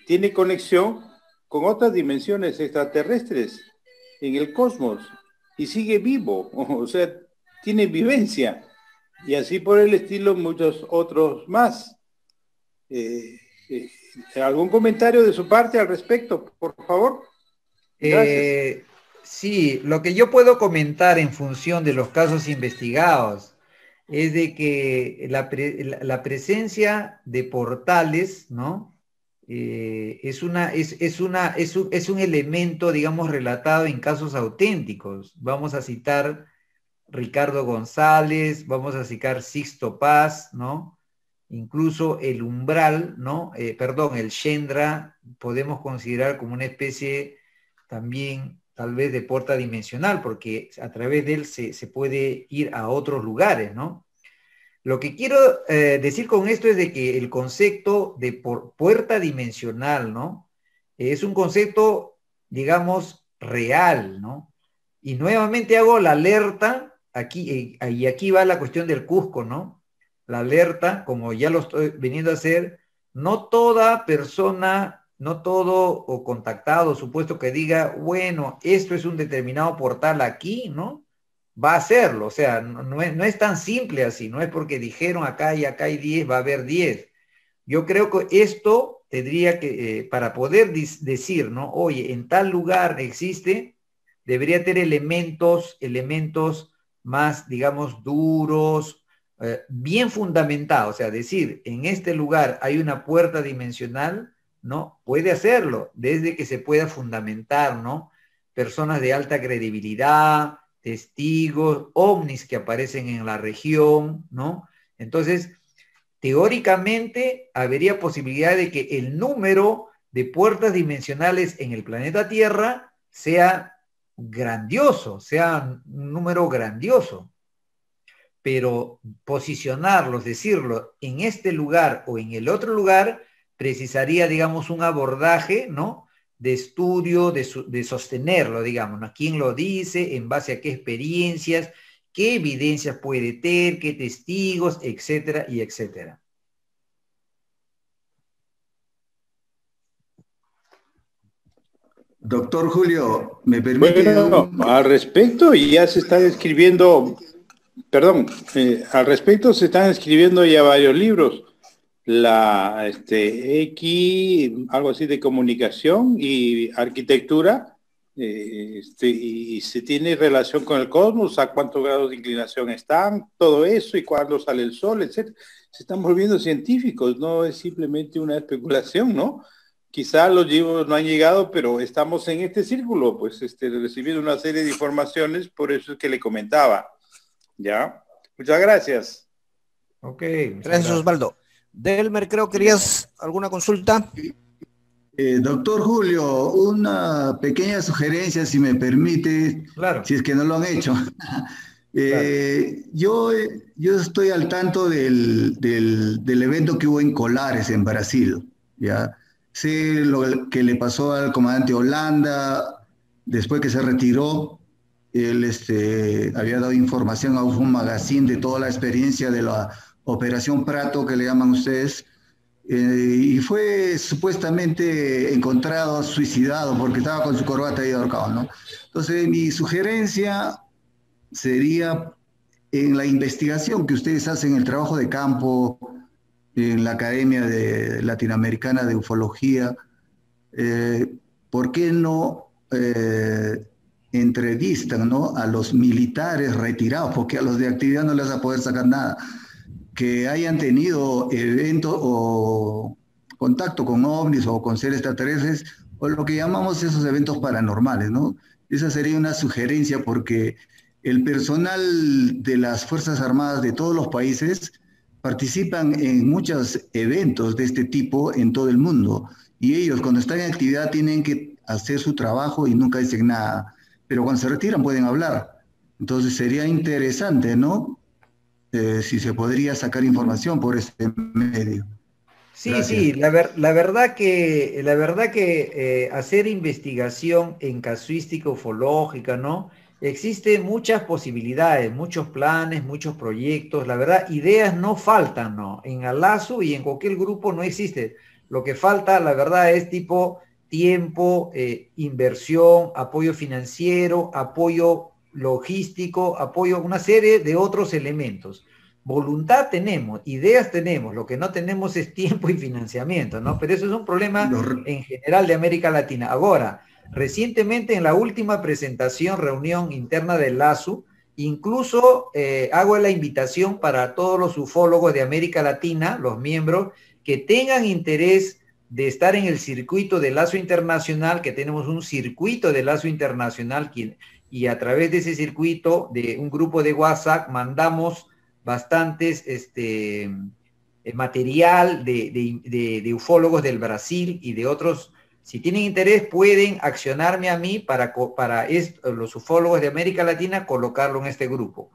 Speaker 9: tiene conexión con otras dimensiones extraterrestres en el cosmos y sigue vivo, o sea, tiene vivencia. Y así por el estilo muchos otros más. ¿Algún comentario de su parte al respecto, por favor?
Speaker 1: Sí, lo que yo puedo comentar en función de los casos investigados es de que la presencia de portales, ¿no? Es un elemento, digamos, relatado en casos auténticos. Vamos a citar Ricardo González, vamos a citar Sixto Paz, ¿no? Incluso el umbral, ¿no? El Shendra, podemos considerar como una especie también, tal vez, de puerta dimensional, porque a través de él se puede ir a otros lugares, ¿no? Lo que quiero decir con esto es de que el concepto de puerta dimensional, ¿no? Es un concepto, digamos, real, ¿no? Y nuevamente hago la alerta, y aquí va la cuestión del Cusco, ¿no? La alerta, como ya lo estoy viniendo a hacer, no toda persona, no todo o contactado, supuesto que diga, bueno, esto es un determinado portal aquí, ¿no? Va a hacerlo, o sea, no es tan simple así, no es porque dijeron acá y acá hay 10, va a haber 10. Yo creo que esto tendría que, para poder decir, ¿no? Oye, en tal lugar existe, debería tener elementos más, digamos, duros, bien fundamentados, o sea, decir, en este lugar hay una puerta dimensional, ¿no? Puede hacerlo, desde que se pueda fundamentar, ¿no? Personas de alta credibilidad, testigos, ovnis que aparecen en la región, ¿no? Entonces, teóricamente, habría posibilidad de que el número de puertas dimensionales en el planeta Tierra sea grandioso, sea un número grandioso. Pero posicionarlos, decirlo, en este lugar o en el otro lugar, precisaría, digamos, un abordaje, ¿no? De estudio, de sostenerlo, digamos, ¿no? ¿Quién lo dice? ¿En base a qué experiencias? ¿Qué evidencias puede tener? ¿Qué testigos? Etcétera y etcétera.
Speaker 2: Doctor Julio, ¿me permite?
Speaker 9: Bueno, al respecto ya se están escribiendo Perdón, al respecto se están escribiendo ya varios libros. La X, algo así de comunicación y arquitectura, y se tiene relación con el cosmos, a cuántos grados de inclinación están, todo eso, y cuándo sale el sol, etc. Se están volviendo científicos, no es simplemente una especulación, ¿no? Quizá los libros no han llegado, pero estamos en este círculo, pues recibiendo una serie de informaciones, por eso es que le comentaba. ¿Ya? Muchas gracias.
Speaker 1: Ok.
Speaker 3: Gracias, Osvaldo. Delmer, creo que querías alguna consulta.
Speaker 2: Doctor Julio, una pequeña sugerencia, si me permite,
Speaker 1: Claro.
Speaker 2: si es que no lo han hecho. Yo estoy al tanto del evento que hubo en Colares, en Brasil, ¿ya? Sé lo que le pasó al comandante Holanda después que se retiró. Él había dado información a un magazine de toda la experiencia de la Operación Prato, que le llaman ustedes, y fue supuestamente encontrado suicidado porque estaba con su corbata ahí ahorcado, ¿no? Entonces, mi sugerencia sería en la investigación que ustedes hacen, el trabajo de campo, en la Academia Latinoamericana de Ufología, ¿por qué no entrevistan, ¿no?, a los militares retirados? Porque a los de actividad no les va a poder sacar nada, que hayan tenido eventos o contacto con ovnis o con seres extraterrestres, o lo que llamamos esos eventos paranormales, ¿no? Esa sería una sugerencia, porque el personal de las Fuerzas Armadas de todos los países participan en muchos eventos de este tipo en todo el mundo, y ellos cuando están en actividad tienen que hacer su trabajo y nunca dicen nada, pero cuando se retiran pueden hablar. Entonces sería interesante, ¿no? Si se podría sacar información por este medio.
Speaker 1: Sí,
Speaker 2: Gracias.
Speaker 1: sí, la verdad que hacer investigación en casuística ufológica, ¿no? Existen muchas posibilidades, muchos planes, muchos proyectos. La verdad, ideas no faltan, ¿no? En Alazu y en cualquier grupo no existe. Lo que falta, la verdad, es tipo tiempo, inversión, apoyo financiero, apoyo logístico, apoyo, una serie de otros elementos. Voluntad tenemos, ideas tenemos, lo que no tenemos es tiempo y financiamiento, ¿no? Pero eso es un problema en general de América Latina. Ahora, recientemente en la última presentación, reunión interna del LASU, incluso hago la invitación para todos los ufólogos de América Latina, los miembros, que tengan interés de estar en el circuito de LASU Internacional, que tenemos un circuito de LASU Internacional, y a través de ese circuito, de un grupo de WhatsApp, mandamos bastantes material de ufólogos del Brasil y de otros. Si tienen interés, pueden accionarme a mí para los ufólogos de América Latina colocarlo en este grupo.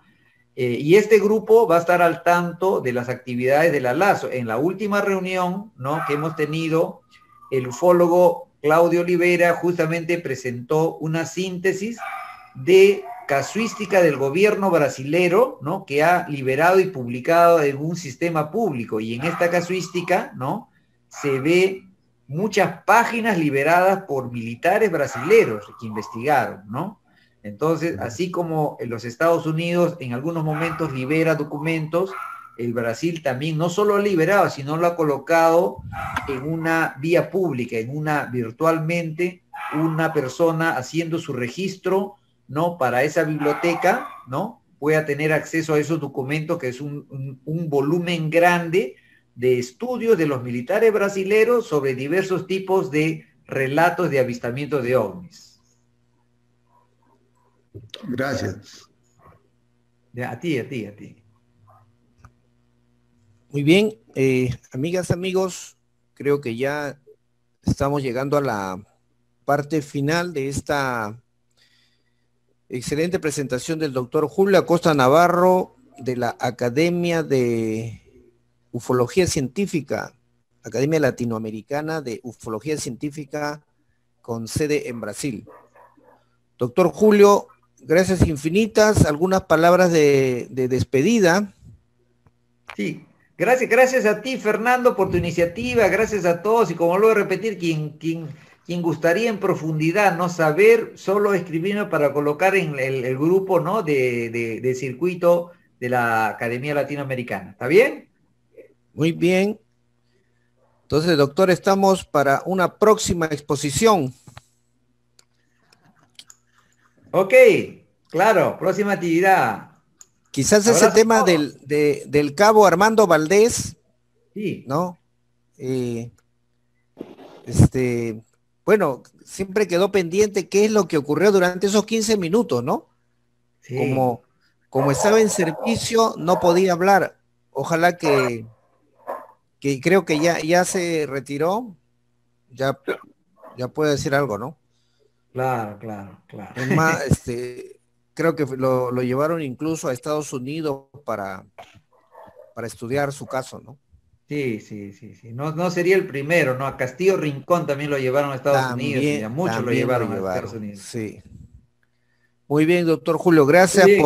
Speaker 1: Y este grupo va a estar al tanto de las actividades de la LASO. En la última reunión, ¿no?, que hemos tenido, el ufólogo Claudio Oliveira justamente presentó una síntesis de casuística del gobierno brasilero, ¿no?, que ha liberado y publicado en un sistema público, y en esta casuística, ¿no?, se ve muchas páginas liberadas por militares brasileros que investigaron, ¿no? Entonces, así como en los Estados Unidos en algunos momentos libera documentos, el Brasil también no solo ha liberado, sino lo ha colocado en una vía pública, virtualmente, una persona haciendo su registro, ¿no?, para esa biblioteca, ¿no?, pueda tener acceso a esos documentos, que es un volumen grande de estudios de los militares brasileros sobre diversos tipos de relatos de avistamiento de ovnis.
Speaker 2: Gracias.
Speaker 1: A ti.
Speaker 3: Muy bien, amigas, amigos, creo que ya estamos llegando a la parte final de esta excelente presentación del doctor Julio Acosta Navarro, de la Academia de Ufología Científica, Academia Latinoamericana de Ufología Científica, con sede en Brasil. Doctor Julio, gracias infinitas. Algunas palabras de despedida.
Speaker 1: Sí, gracias a ti, Fernando, por tu iniciativa. Gracias a todos, y como lo voy a repetir, quien gustaría en profundidad no saber, solo escribirme para colocar en el grupo, ¿no?, de circuito de la Academia Latinoamericana. ¿Está bien?
Speaker 3: Muy bien. Entonces, doctor, estamos para una próxima exposición.
Speaker 1: Ok, claro, próxima actividad.
Speaker 3: Quizás ese
Speaker 1: Abrazo.
Speaker 3: tema del cabo Armando Valdés,
Speaker 1: Sí.
Speaker 3: ¿no? Bueno, siempre quedó pendiente qué es lo que ocurrió durante esos 15 minutos, ¿no?
Speaker 1: Sí.
Speaker 3: Como estaba en servicio, no podía hablar. Ojalá que creo que ya se retiró, ya puede decir algo, ¿no?
Speaker 1: Claro, claro, claro.
Speaker 3: Es más, creo que lo llevaron incluso a Estados Unidos para estudiar su caso, ¿no?
Speaker 1: Sí. No sería el primero, ¿no? A Castillo Rincón también lo llevaron a Estados Unidos y a muchos lo
Speaker 3: también
Speaker 1: llevaron a Estados Unidos.
Speaker 3: Sí. Muy bien, doctor Julio, gracias
Speaker 1: Bien.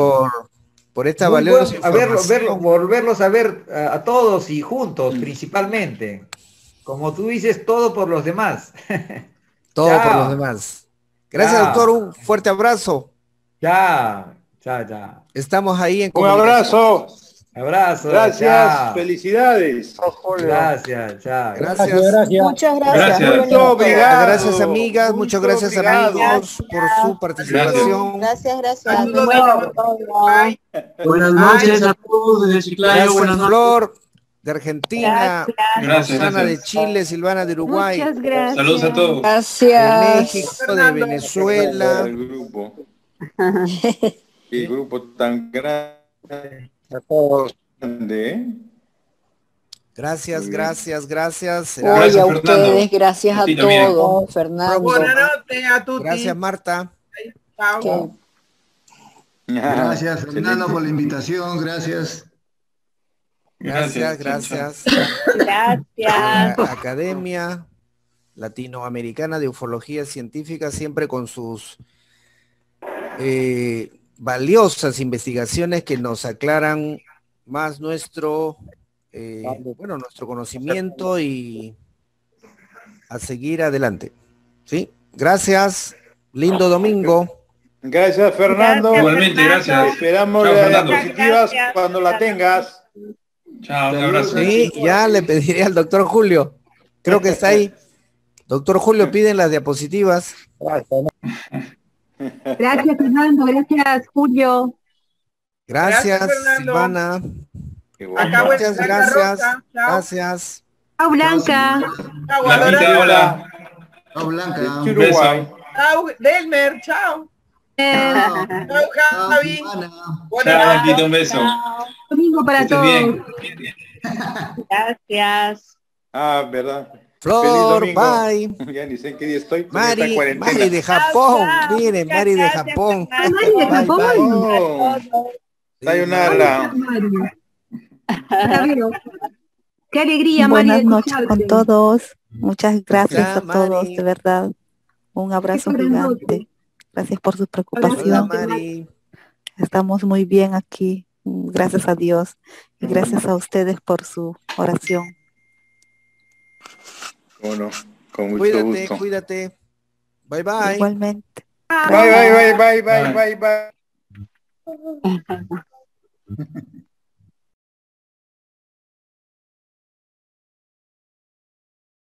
Speaker 3: por esta
Speaker 1: Muy
Speaker 3: valiosa
Speaker 1: bueno
Speaker 3: información.
Speaker 1: volverlos a ver a todos y juntos, principalmente. Como tú dices, todo por los demás.
Speaker 3: Todo
Speaker 1: Chao.
Speaker 3: por los demás. Gracias,
Speaker 1: Chao.
Speaker 3: doctor, un fuerte abrazo.
Speaker 1: Chao.
Speaker 3: Estamos ahí en
Speaker 9: Un
Speaker 3: comunicación.
Speaker 9: abrazo.
Speaker 1: Abrazo.
Speaker 9: Gracias,
Speaker 1: chao.
Speaker 9: felicidades.
Speaker 1: Gracias, chao.
Speaker 3: Gracias.
Speaker 6: Muchas gracias.
Speaker 8: Gracias.
Speaker 6: Muy bonito.
Speaker 9: Obrigado.
Speaker 3: Gracias, amigas. Muchas
Speaker 9: Mucho
Speaker 3: gracias,
Speaker 9: obrigado.
Speaker 3: amigos, por su participación.
Speaker 6: Gracias.
Speaker 7: Saludos.
Speaker 6: Bye.
Speaker 10: Buenas noches a todos desde Chiclayo.
Speaker 3: Gracias,
Speaker 10: Buenas noches.
Speaker 3: Flor, de Argentina.
Speaker 8: Gracias,
Speaker 3: Susana de
Speaker 8: gracias.
Speaker 3: Chile, Silvana de Uruguay.
Speaker 6: Muchas gracias.
Speaker 8: Saludos a todos.
Speaker 3: De
Speaker 6: Gracias.
Speaker 3: México, de Venezuela.
Speaker 9: El grupo. Qué grupo tan grande, ¿eh?
Speaker 3: Gracias.
Speaker 8: Muy bien.
Speaker 3: Será-
Speaker 6: Oye, a
Speaker 8: Fernando.
Speaker 6: ustedes, gracias a
Speaker 8: ti también.
Speaker 6: todos, Fernando.
Speaker 7: Buenas noches a tutti.
Speaker 3: Gracias, Marta.
Speaker 7: Chao.
Speaker 6: Que-
Speaker 2: Gracias, Fernando,
Speaker 9: Excelente.
Speaker 2: por la invitación. Gracias.
Speaker 3: Gracias.
Speaker 6: Gracias.
Speaker 3: La Academia Latinoamericana de Ufología Científica, siempre con sus valiosas investigaciones que nos aclaran más nuestro conocimiento y a seguir adelante. ¿Sí? Gracias. Lindo domingo.
Speaker 9: Gracias, Fernando.
Speaker 8: Igualmente, gracias.
Speaker 9: Esperamos
Speaker 8: Chao,
Speaker 9: las
Speaker 8: Fernando.
Speaker 9: diapositivas cuando la tengas.
Speaker 8: Chao, un abrazo.
Speaker 3: Sí, ya le pediré al doctor Julio. Creo que está ahí. Doctor Julio, piden las diapositivas.
Speaker 11: Gracias, Fernando. Gracias, Julio.
Speaker 3: Gracias,
Speaker 7: Gracias, Fernando.
Speaker 3: Silvana.
Speaker 7: Acabo de
Speaker 3: Muchas
Speaker 7: sacar
Speaker 3: gracias.
Speaker 7: Rosa. Chao.
Speaker 3: Gracias.
Speaker 11: Chao, Blanca.
Speaker 7: Chao,
Speaker 8: Blanquita,
Speaker 7: Adorada.
Speaker 8: hola.
Speaker 2: Chao, Blanca.
Speaker 9: De Uruguay.
Speaker 7: Chao, Delmer. Chao.
Speaker 2: Chao.
Speaker 7: Chao, Javi.
Speaker 2: Silvana.
Speaker 8: Chao,
Speaker 7: Buenas noches.
Speaker 8: Blanquita, un beso.
Speaker 11: Domingo
Speaker 8: Que
Speaker 11: para
Speaker 8: estés
Speaker 11: todos.
Speaker 8: bien.
Speaker 6: Gracias.
Speaker 9: Ah, verdad.
Speaker 3: Flor,
Speaker 9: Feliz domingo.
Speaker 3: bye.
Speaker 9: Ya ni sé en qué día estoy. con esta
Speaker 3: Mari
Speaker 9: cuarentena.
Speaker 3: de Japón. Miren, Mari de Japón.
Speaker 11: Mari de Japón.
Speaker 9: Oh, sayonara.
Speaker 11: Mari. Qué alegría, Mari.
Speaker 12: Buenas
Speaker 11: de
Speaker 12: noches con
Speaker 11: escucharte.
Speaker 12: todos. Muchas gracias
Speaker 3: Hola,
Speaker 12: a todos,
Speaker 3: Mari.
Speaker 12: de verdad. Un abrazo
Speaker 11: Qué grandote.
Speaker 12: gigante. Gracias por su
Speaker 3: Hola,
Speaker 12: preocupación.
Speaker 3: Mari.
Speaker 12: Estamos muy bien aquí. Gracias a Dios. Y gracias a ustedes por su oración.
Speaker 9: Bueno, con mucho
Speaker 3: Cuídate,
Speaker 9: gusto.
Speaker 3: cuídate. Bye, bye.
Speaker 12: Igualmente.
Speaker 9: Bye, bye, bye, bye, bye, bye, bye.